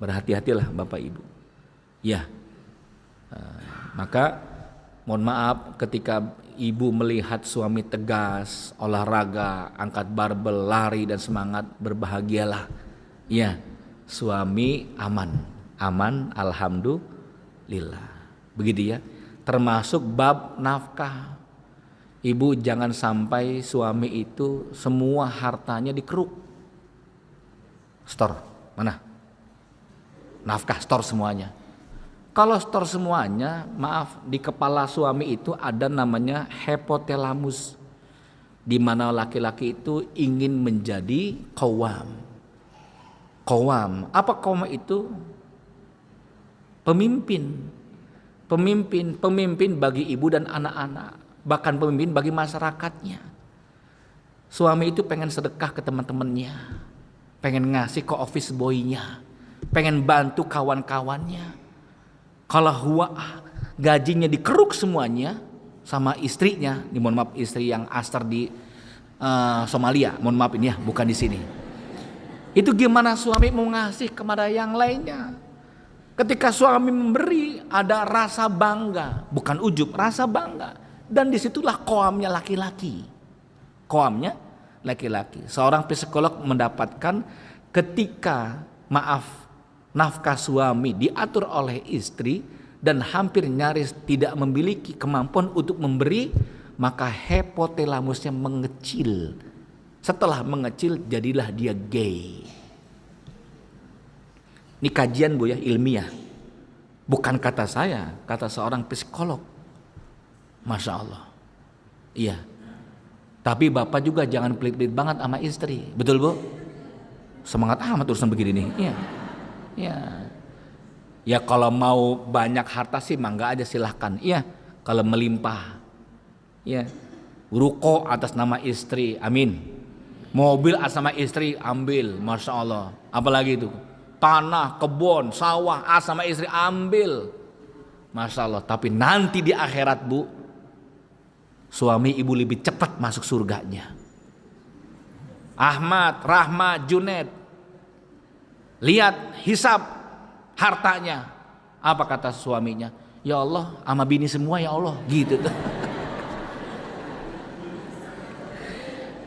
Berhati-hatilah Bapak Ibu. Ya. Maka mohon maaf ketika ibu melihat suami tegas, olahraga, angkat barbel, lari dan semangat, berbahagialah. Ya, suami aman. Aman alhamdulillah. Begitu ya. Termasuk bab nafkah. Ibu jangan sampai suami itu semua hartanya dikeruk. Store. Mana? Nafkah store semuanya. Kalau store semuanya, maaf, di kepala suami itu ada namanya hypothalamus, di mana laki-laki itu ingin menjadi qawwam. Qawwam, apa qawwam itu? Pemimpin. Pemimpin bagi ibu dan anak-anak, bahkan pemimpin bagi masyarakatnya. Suami itu pengen sedekah ke teman-temannya, pengen ngasih ke office boy-nya, pengen bantu kawan-kawannya. Kalau gajinya dikeruk semuanya sama istrinya, mohon maaf istri yang astar di Somalia, mohon maaf ini ya, bukan di sini. Itu gimana suami mau ngasih kepada yang lainnya? Ketika suami memberi ada rasa bangga, bukan ujub, rasa bangga. Dan disitulah qawamnya laki-laki. Qawamnya laki-laki. Seorang psikolog mendapatkan ketika nafkah suami diatur oleh istri dan hampir nyaris tidak memiliki kemampuan untuk memberi, maka hypothalamusnya mengecil. Setelah mengecil jadilah dia gay. Ini kajian Bu ya, ilmiah. Bukan kata saya, kata seorang psikolog. Masya Allah. Iya. Tapi Bapak juga jangan pelit-pelit banget sama istri. Betul Bu? Semangat amat urusan begini nih. Iya. Ya, ya kalau mau banyak harta sih mangga aja silahkan. Iya, kalau melimpah. Ya, ruko atas nama istri, amin. Mobil atas nama istri, ambil, Masya Allah. Apalagi itu, tanah, kebun, sawah atas nama istri, ambil, Masya Allah. Tapi nanti di akhirat Bu, suami ibu lebih cepat masuk surganya. Ahmad, Rahmat, Junaid, lihat hisab hartanya. Apa kata suaminya? Ya Allah, sama bini semua ya Allah, gitu tuh.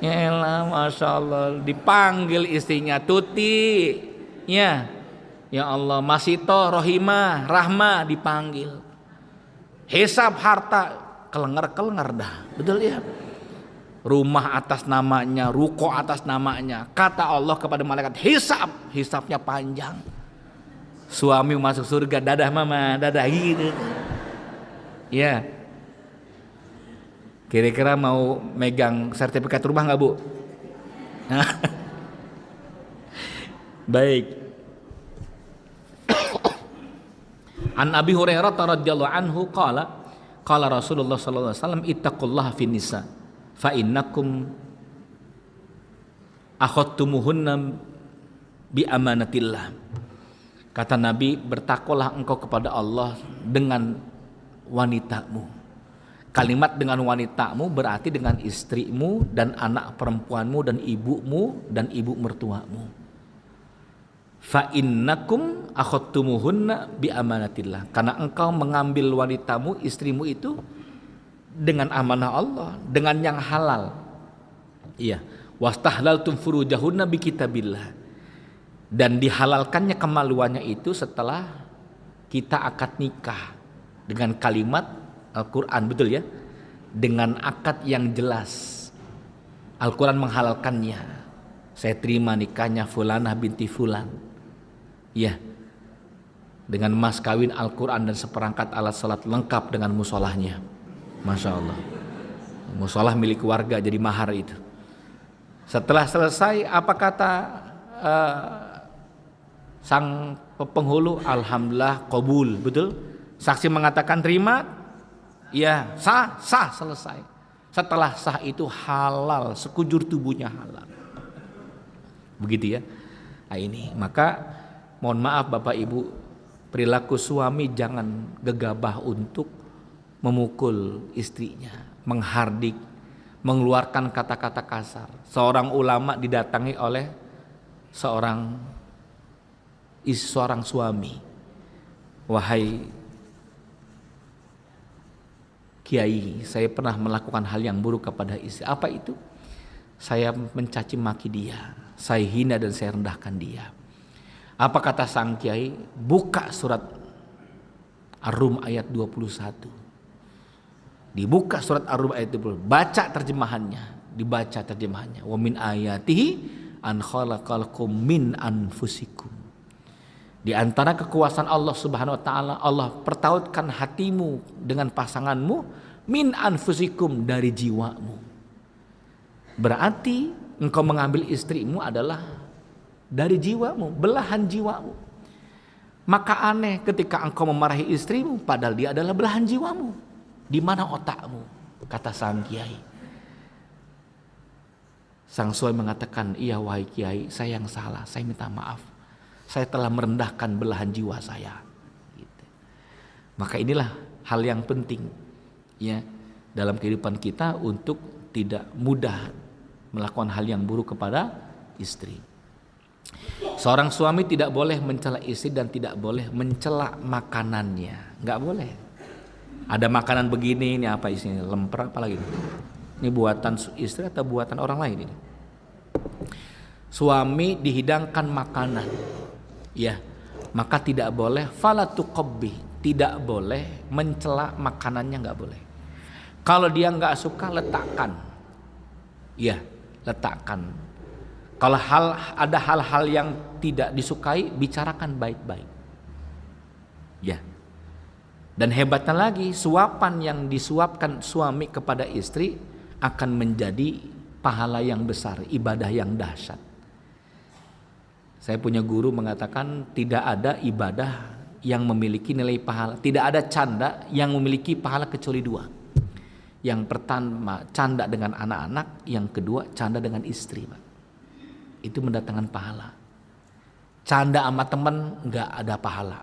Ya Allah, Masya Allah. Dipanggil istrinya, Tuti, ya Allah, Masito, Rohimah, Rahma, dipanggil. Hisab harta, kelengar dah, betul ya. Rumah atas namanya, ruko atas namanya. Kata Allah kepada malaikat, hisabnya panjang. Suami masuk surga, dadah mama, dadah gitu. Ya. Kira-kira mau megang sertifikat rumah nggak Bu? Baik. An Abi Hurairah radhiyallahu anhu qala Rasulullah sallallahu alaihi wasallam ittaqullaha fin nisa fa innakum akhadtumuhunna bi amanatillah. Kata Nabi, bertakwalah engkau kepada Allah dengan wanitamu. Kalimat dengan wanitamu berarti dengan istrimu dan anak perempuanmu dan ibumu dan ibu mertuamu. Fa innakum akhadtumuhunna bi amanatillah. Karena engkau mengambil wanitamu, istrimu itu dengan amanah Allah, dengan yang halal. Iya, wastahlaltum furujahunna bi kitabillah. Dan dihalalkannya kemaluannya itu setelah kita akad nikah dengan kalimat Al-Quran, betul ya? Dengan akad yang jelas. Al-Quran menghalalkannya. Saya terima nikahnya Fulanah binti Fulan. Ya. Dengan mas kawin Al-Quran dan seperangkat alat salat lengkap dengan musolahnya. Masya Allah. Musolah milik warga jadi mahar itu. Setelah selesai, apa kata sang penghulu? Alhamdulillah qabul, betul? Saksi mengatakan terima. Ya, sah, selesai. Setelah sah itu halal, sekujur tubuhnya halal. Begitu ya. Nah ini, maka mohon maaf Bapak Ibu, perilaku suami jangan gegabah untuk memukul istrinya, menghardik, mengeluarkan kata-kata kasar. Seorang ulama didatangi oleh seorang suami. Wahai Kiai, saya pernah melakukan hal yang buruk kepada istri. Apa itu? Saya mencaci maki dia, saya hina dan saya rendahkan dia. Apa kata sang Kiai? Buka surat Ar-Rum ayat 21. Dibuka surat Ar-Rum ayat 20. Baca terjemahannya, dibaca terjemahannya. Wa min ayatihi an khalaqalakum min anfusikum. Di antara kekuasaan Allah Subhanahu wa taala, Allah pertautkan hatimu dengan pasanganmu min anfusikum, dari jiwamu. Berarti engkau mengambil istrimu adalah dari jiwamu, belahan jiwamu. Maka aneh ketika engkau memarahi istrimu padahal dia adalah belahan jiwamu. Di mana otakmu? Kata sang Kiai. Sang suami mengatakan, iya wahai Kiai, saya yang salah, saya minta maaf. Saya telah merendahkan belahan jiwa saya. Gitu. Maka inilah hal yang penting ya dalam kehidupan kita untuk tidak mudah melakukan hal yang buruk kepada istri. Seorang suami tidak boleh mencela istri dan tidak boleh mencela makanannya, nggak boleh. Ada makanan begini, ini apa isinya? Lemper apa lagi? Ini buatan istri atau buatan orang lain ini? Suami dihidangkan makanan. Ya, maka tidak boleh falatuqabbi, tidak boleh mencela makanannya, nggak boleh. Kalau dia nggak suka, letakkan. Ya, letakkan. Kalau ada hal-hal yang tidak disukai, bicarakan baik-baik. Ya. Dan hebatnya lagi, suapan yang disuapkan suami kepada istri akan menjadi pahala yang besar, ibadah yang dahsyat. Saya punya guru mengatakan tidak ada ibadah yang memiliki nilai pahala, tidak ada canda yang memiliki pahala kecuali dua. Yang pertama canda dengan anak-anak, yang kedua canda dengan istri, Pak. Itu mendatangkan pahala. Canda sama teman nggak ada pahala,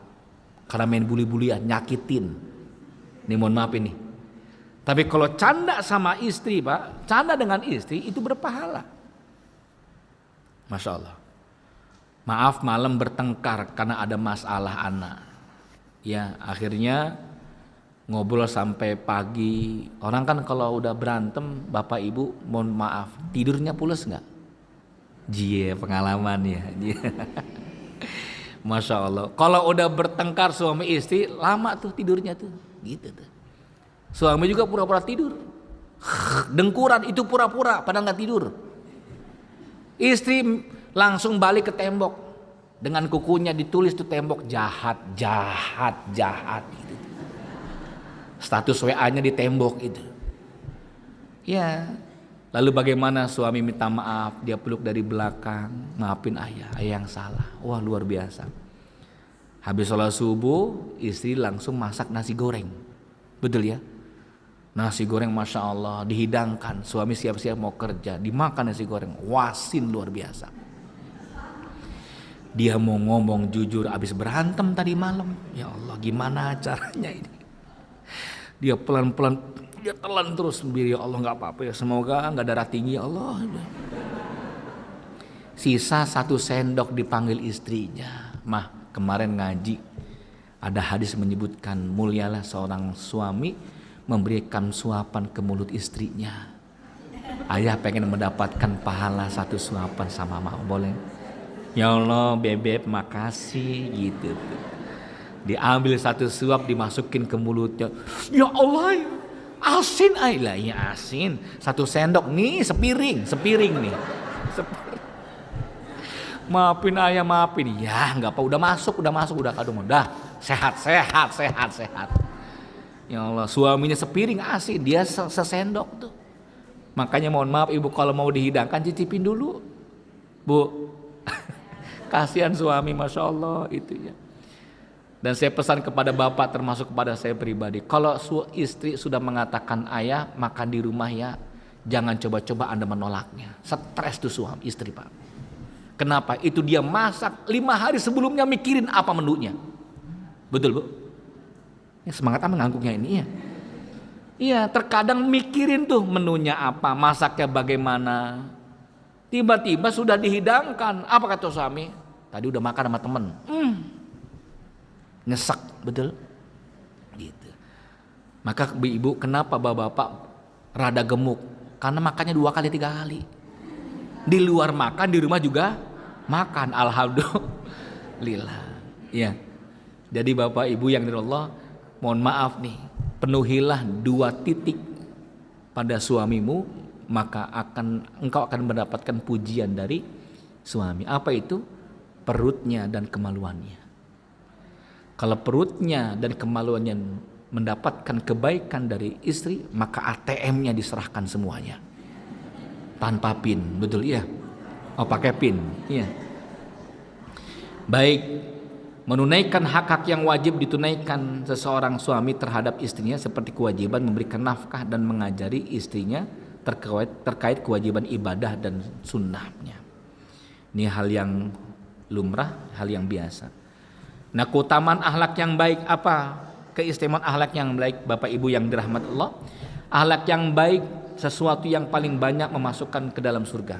karena main bully-bullyan, nyakitin. Ini mohon maaf ini. Tapi kalau canda sama istri, Pak, canda dengan istri itu berpahala. Masya Allah. Maaf malam bertengkar karena ada masalah anak. Ya akhirnya ngobrol sampai pagi. Orang kan kalau udah berantem, bapak ibu mohon maaf, tidurnya pules nggak? Jie pengalaman ya. Masya Allah. Kalau udah bertengkar suami istri, lama tuh tidurnya tuh, gitu tuh. Suami juga pura-pura tidur. Dengkuran itu pura-pura, padahal nggak tidur. Istri langsung balik ke tembok. Dengan kukunya ditulis tuh tembok jahat, jahat, jahat gitu. Status WA-nya di tembok itu. Ya. Lalu bagaimana suami minta maaf, dia peluk dari belakang, maafin ayah yang salah. Wah, luar biasa. Habis sholat subuh, istri langsung masak nasi goreng. Betul ya? Nasi goreng Masya Allah dihidangkan, suami siap-siap mau kerja, dimakan nasi goreng, wasin luar biasa. Dia mau ngomong jujur habis berantem tadi malam. Ya Allah, gimana caranya ini? Dia pelan-pelan, dia telan terus sendiri. Ya Allah, nggak apa-apa ya, semoga nggak darah tinggi ya Allah. Sisa 1 sendok dipanggil istrinya. Mah, kemarin ngaji ada hadis menyebutkan mulialah seorang suami memberikan suapan ke mulut istrinya. Ayah pengen mendapatkan pahala 1 suapan sama mama, boleh? Ya Allah bebek makasih gitu. Diambil 1 suap dimasukin ke mulutnya. Ya Allah, asin lah ya asin. 1 sendok nih sepiring nih. Maafin ayah, maafin. Ya nggak apa, udah masuk udah kadung udah sehat. Ya Allah, suaminya sepiring asin, dia sesendok tuh. Makanya mohon maaf ibu, kalau mau dihidangkan cicipin dulu, Bu. Kasihan suami, Masya Allah itu ya. Dan saya pesan kepada bapak, termasuk kepada saya pribadi, kalau istri sudah mengatakan ayah makan di rumah ya, jangan coba-coba Anda menolaknya. Stres tuh suami istri Pak. Kenapa? Itu dia masak 5 hari sebelumnya mikirin apa menunya. Betul Bu? Ya, semangat amat ngangguknya ini ya. Iya, terkadang mikirin tuh menunya apa, masaknya bagaimana. Tiba-tiba sudah dihidangkan. Apa kata suami? Tadi udah makan sama temen. Nyesek, betul? Gitu. Maka ibu, kenapa bapak-bapak rada gemuk? Karena makannya 2 kali 3 kali. Di luar makan, di rumah juga makan. Alhamdulillah. Ya. Jadi bapak ibu yang dari Allah, mohon maaf nih, penuhilah 2 titik pada suamimu, maka engkau akan mendapatkan pujian dari suami. Apa itu? Perutnya dan kemaluannya. Kalau perutnya dan kemaluannya mendapatkan kebaikan dari istri, maka ATM-nya diserahkan semuanya. Tanpa PIN, betul ya? Oh pakai PIN, iya. Baik, menunaikan hak-hak yang wajib ditunaikan seseorang suami terhadap istrinya seperti kewajiban memberikan nafkah dan mengajari istrinya terkait kewajiban ibadah dan sunnahnya. Ini hal yang lumrah, hal yang biasa. Nah, keutamaan akhlak yang baik apa? Keistimewaan akhlak yang baik, Bapak Ibu yang dirahmati Allah. Akhlak yang baik sesuatu yang paling banyak memasukkan ke dalam surga.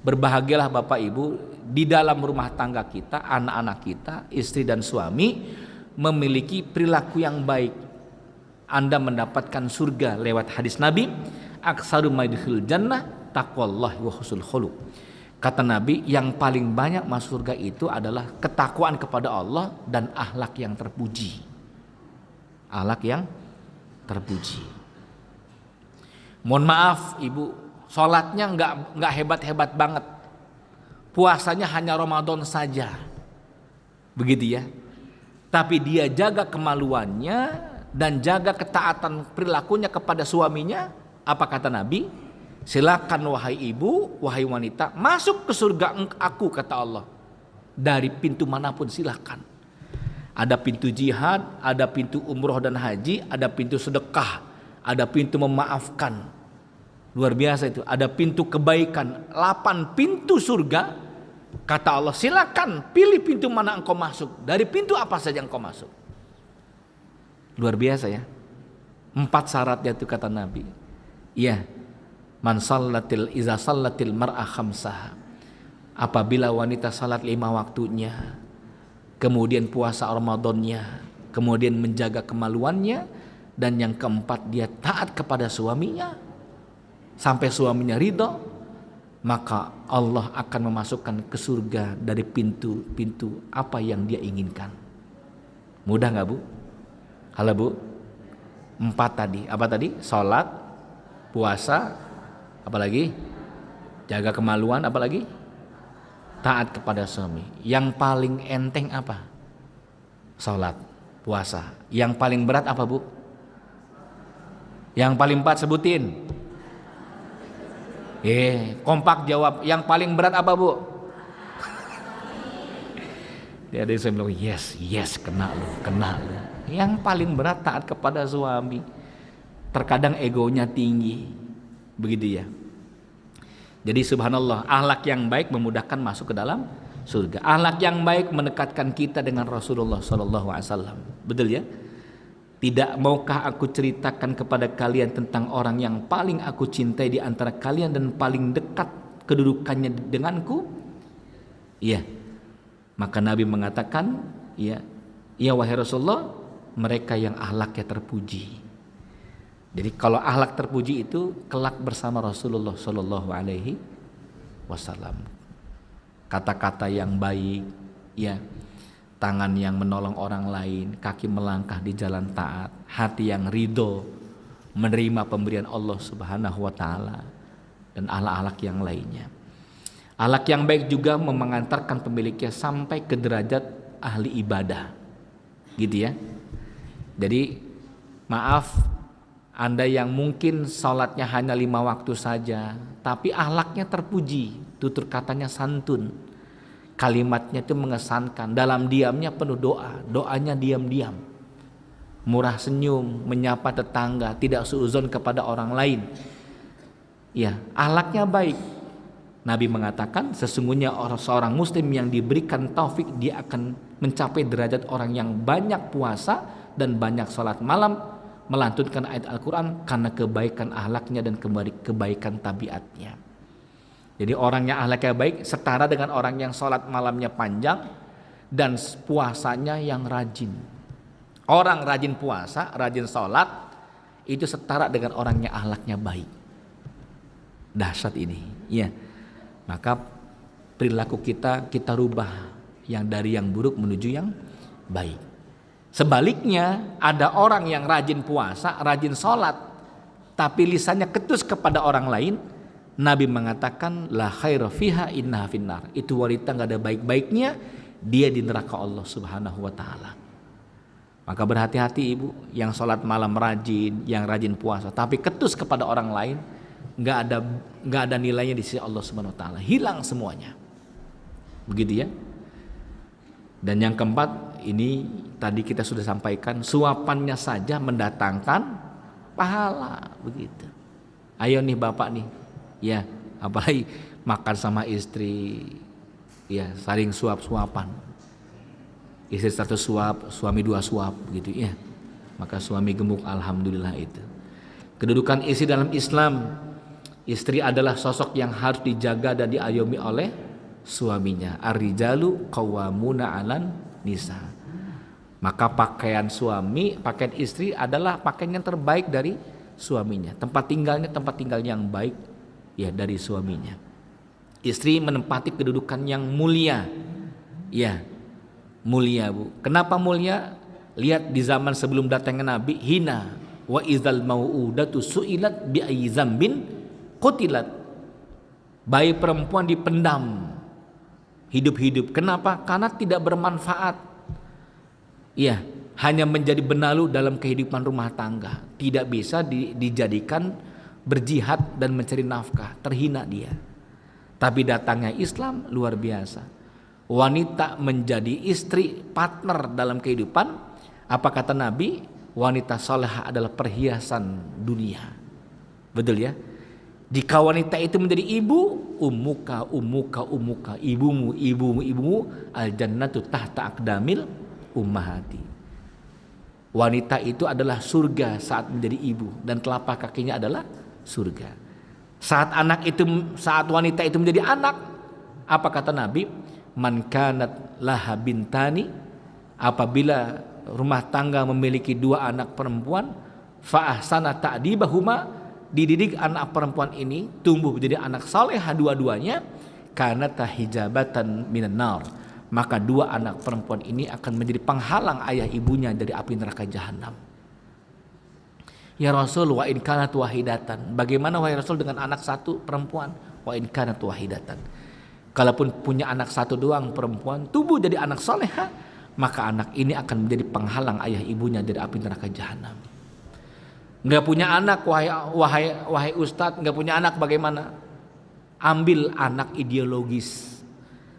Berbahagialah Bapak Ibu di dalam rumah tangga kita, anak-anak kita, istri dan suami memiliki perilaku yang baik. Anda mendapatkan surga lewat hadis Nabi, aksaru maidhul jannah taqwallahi wa husnul khuluq. Kata Nabi, yang paling banyak masuk surga itu adalah ketakwaan kepada Allah dan akhlak yang terpuji. Akhlak yang terpuji. Mohon maaf Ibu, sholatnya nggak hebat-hebat banget. Puasanya hanya Ramadan saja. Begitu ya. Tapi dia jaga kemaluannya dan jaga ketaatan perilakunya kepada suaminya. Apa kata Nabi? Silakan wahai ibu, wahai wanita, masuk ke surga aku, kata Allah. Dari pintu manapun silakan. Ada pintu jihad, ada pintu umroh dan haji, ada pintu sedekah, ada pintu memaafkan. Luar biasa itu. Ada pintu kebaikan, 8 pintu surga. Kata Allah, silakan pilih pintu mana engkau masuk. Dari pintu apa saja engkau masuk. Luar biasa ya. 4 syaratnya itu kata Nabi. Iya. Man sallatil iza sallatil mar'a khamsah. Apabila wanita salat 5 waktunya, kemudian puasa Ramadannya, kemudian menjaga kemaluannya, dan yang keempat dia taat kepada suaminya sampai suaminya ridho, maka Allah akan memasukkan ke surga dari pintu-pintu apa yang dia inginkan. Mudah nggak Bu? Halo Bu? 4 tadi. Apa tadi? Salat, puasa, apalagi? Jaga kemaluan, apalagi? taat kepada suami. Yang paling enteng apa? Salat, puasa. Yang paling berat apa, Bu? Yang paling berat sebutin. Kompak jawab. Yang paling berat apa, Bu? Dia ada yang bilang, yes, kena lu. Yang paling berat taat kepada suami. Terkadang egonya tinggi. Begitu ya. Jadi subhanallah, akhlak yang baik memudahkan masuk ke dalam surga. Akhlak yang baik mendekatkan kita dengan Rasulullah SAW. Betul ya? Tidak maukah aku ceritakan kepada kalian tentang orang yang paling aku cintai di antara kalian dan paling dekat kedudukannya denganku? Iya. Maka Nabi mengatakan, ya wahai Rasulullah, mereka yang akhlaknya terpuji. Jadi kalau akhlak terpuji itu kelak bersama Rasulullah Shallallahu Alaihi Wasallam. Kata-kata yang baik, ya, tangan yang menolong orang lain, kaki melangkah di jalan taat, hati yang ridho menerima pemberian Allah Subhanahu Wa Taala, dan akhlak-akhlak yang lainnya. Akhlak yang baik juga mengantarkan pemiliknya sampai ke derajat ahli ibadah, gitu ya. Jadi maaf, Anda yang mungkin sholatnya hanya 5 waktu saja, tapi akhlaknya terpuji, tutur katanya santun, kalimatnya itu mengesankan, dalam diamnya penuh doa, doanya diam-diam, murah senyum, menyapa tetangga, tidak suuzon kepada orang lain. Ya, akhlaknya baik. Nabi mengatakan sesungguhnya seorang muslim yang diberikan taufik, dia akan mencapai derajat orang yang banyak puasa dan banyak sholat malam, melantunkan ayat Al-Quran karena kebaikan akhlaknya dan kebaikan tabiatnya. Jadi orang yang akhlaknya baik setara dengan orang yang sholat malamnya panjang dan puasanya yang rajin. Orang rajin puasa, rajin sholat itu setara dengan orang yang akhlaknya baik. Dahsyat ini, ya. Maka perilaku kita rubah yang dari yang buruk menuju yang baik. Sebaliknya, ada orang yang rajin puasa, rajin sholat, tapi lisannya ketus kepada orang lain. Nabi mengatakan, la khaira fiha innaha finnar. Itu wanita gak ada baik-baiknya, dia di neraka Allah Subhanahu Wa Taala. Maka berhati-hati ibu, yang sholat malam rajin, yang rajin puasa, tapi ketus kepada orang lain, gak ada nilainya di sisi Allah Subhanahu Wa Taala. Hilang semuanya. Begitu ya. Dan yang keempat, ini tadi kita sudah sampaikan, suapannya saja mendatangkan pahala, begitu. Ayo nih bapak nih, ya, apalagi makan sama istri, ya, saling suap-suapan. Istri 1 suap, suami 2 suap, gitu ya. Maka suami gemuk, alhamdulillah itu. Kedudukan istri dalam Islam, istri adalah sosok yang harus dijaga dan diayomi oleh suaminya. Ar-rijalu qawwamuna 'alan nisa. Maka pakaian suami, pakaian istri adalah pakaian yang terbaik dari suaminya. Tempat tinggal yang baik ya dari suaminya. Istri menempati kedudukan yang mulia. Ya, mulia, Bu. Kenapa mulia? Lihat di zaman sebelum datangnya Nabi, hina wa idzal mau'udatu su'ilat bi ayyi dzambin qutilat. Bayi perempuan dipendam hidup-hidup. Kenapa? Karena tidak bermanfaat. Ya, hanya menjadi benalu dalam kehidupan rumah tangga. Tidak bisa dijadikan berjihad dan mencari nafkah. Terhina dia. Tapi datangnya Islam luar biasa. Wanita menjadi istri, partner dalam kehidupan. Apa kata Nabi? Wanita salehah adalah perhiasan dunia. Betul ya? Jika wanita itu menjadi ibu, ummuka, ibumu, al-jannatu tahta aqdamil ummahati. Wanita itu adalah surga saat menjadi ibu dan telapak kakinya adalah surga. Saat wanita itu menjadi anak, apa kata Nabi? Man kanat laha bintani, apabila rumah tangga memiliki 2 anak perempuan, fa ahsana ta'dibahuma, dididik anak perempuan ini tumbuh menjadi anak salehah dua-duanya, karena tahijabatan minan nar, maka 2 anak perempuan ini akan menjadi penghalang ayah ibunya dari api neraka jahanam. Ya Rasul, wa in kanat wahidatan, bagaimana wahai Rasul dengan anak 1 perempuan? Wa in kanat wahidatan, Kalaupun punya anak satu doang perempuan, tumbuh jadi anak soleha, maka anak ini akan menjadi penghalang ayah ibunya dari api neraka jahanam. Nggak punya anak, wahai ustadz, nggak punya anak bagaimana? Ambil anak ideologis.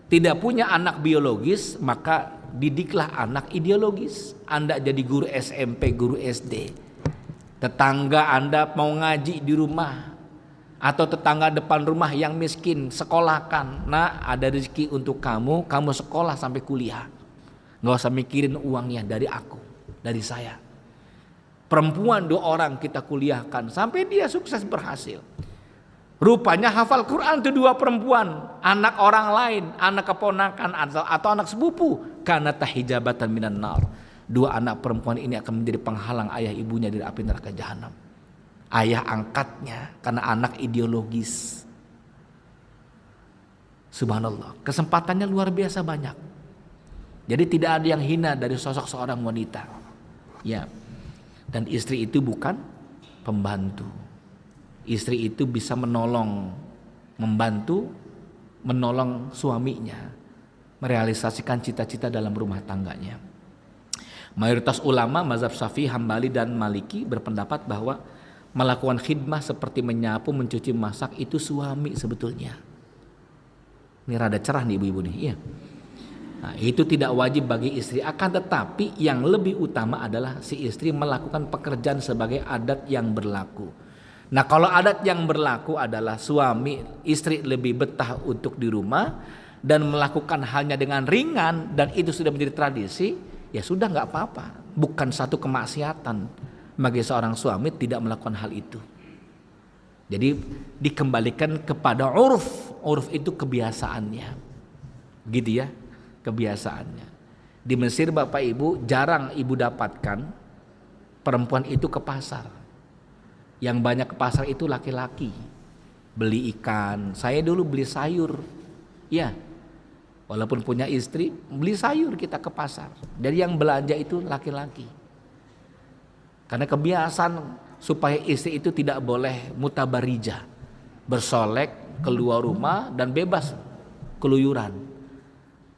Tidak punya anak biologis, maka didiklah anak ideologis. Anda jadi guru SMP, guru SD. Tetangga Anda mau ngaji di rumah, atau tetangga depan rumah yang miskin, sekolahkan. Nah, ada rezeki untuk kamu sekolah sampai kuliah. Nggak usah mikirin uangnya dari aku, dari saya. Perempuan 2 orang kita kuliahkan sampai dia sukses berhasil. Rupanya hafal Quran itu 2 perempuan, anak orang lain, anak keponakan atau anak sepupu. Karena tahijabatan minan nar. 2 anak perempuan ini akan menjadi penghalang ayah ibunya dari api neraka jahanam. Ayah angkatnya karena anak ideologis. Subhanallah, kesempatannya luar biasa banyak. Jadi tidak ada yang hina dari sosok seorang wanita. Ya. Dan istri itu bukan pembantu. Istri itu bisa menolong, membantu, menolong suaminya merealisasikan cita-cita dalam rumah tangganya. Mayoritas ulama mazhab Syafi'i, Hambali dan Maliki berpendapat bahwa melakukan khidmah seperti menyapu, mencuci, masak itu suami sebetulnya. Ini rada cerah nih ibu-ibu nih. Iya. Nah, itu tidak wajib bagi istri, akan tetapi yang lebih utama adalah si istri melakukan pekerjaan sebagai adat yang berlaku. Nah, kalau adat yang berlaku adalah suami istri lebih betah untuk di rumah dan melakukan halnya dengan ringan dan itu sudah menjadi tradisi, ya sudah nggak apa-apa. Bukan satu kemaksiatan bagi seorang suami tidak melakukan hal itu. Jadi dikembalikan kepada uruf. Uruf itu kebiasaannya, gitu ya, kebiasaannya. Di Mesir Bapak Ibu jarang ibu dapatkan perempuan itu ke pasar. Yang banyak ke pasar itu laki-laki. Beli ikan, saya dulu beli sayur. Ya, walaupun punya istri, beli sayur kita ke pasar. Jadi yang belanja itu laki-laki. Karena kebiasaan supaya istri itu tidak boleh mutabarijah, bersolek keluar rumah dan bebas keluyuran.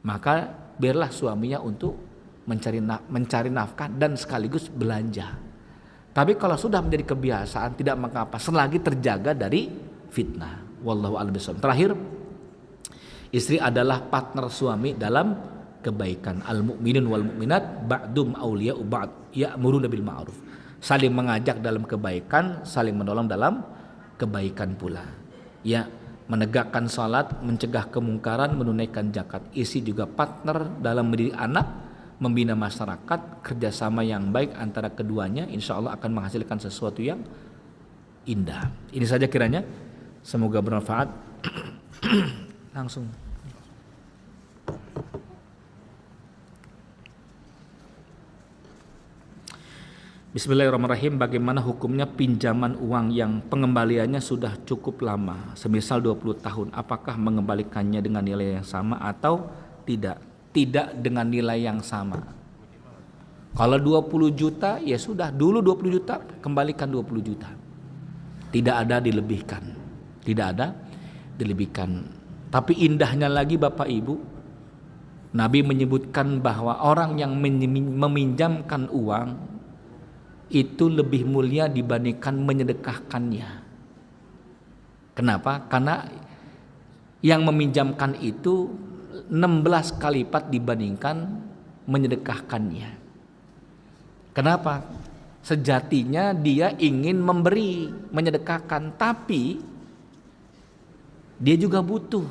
Maka biarlah suaminya untuk mencari nafkah dan sekaligus belanja. Tapi kalau sudah menjadi kebiasaan tidak mengapa selagi terjaga dari fitnah. Wallahu a'lam bishawab. Terakhir, istri adalah partner suami dalam kebaikan. Al-mu'minun wal mu'minat ba'dum awliya'u ba'd ya'muruna bil ma'ruf. Saling mengajak dalam kebaikan, saling menolong dalam kebaikan pula. Ya, menegakkan salat, mencegah kemungkaran, menunaikan zakat. Istri juga partner dalam mendidik anak, membina masyarakat. Kerjasama yang baik antara keduanya insya Allah akan menghasilkan sesuatu yang indah. Ini saja kiranya, semoga bermanfaat. Langsung. Bismillahirrahmanirrahim. Bagaimana hukumnya pinjaman uang yang pengembaliannya sudah cukup lama, semisal 20 tahun, apakah mengembalikannya dengan nilai yang sama atau tidak? Tidak dengan nilai yang sama. Kalau 20 juta ya sudah, dulu 20 juta kembalikan 20 juta. Tidak ada dilebihkan. Tidak ada dilebihkan. Tapi indahnya lagi Bapak Ibu, Nabi menyebutkan bahwa orang yang meminjamkan uang itu lebih mulia dibandingkan menyedekahkannya. Kenapa? Karena yang meminjamkan itu 16 kali lipat dibandingkan menyedekahkannya. Kenapa? Sejatinya dia ingin memberi, menyedekahkan, tapi dia juga butuh.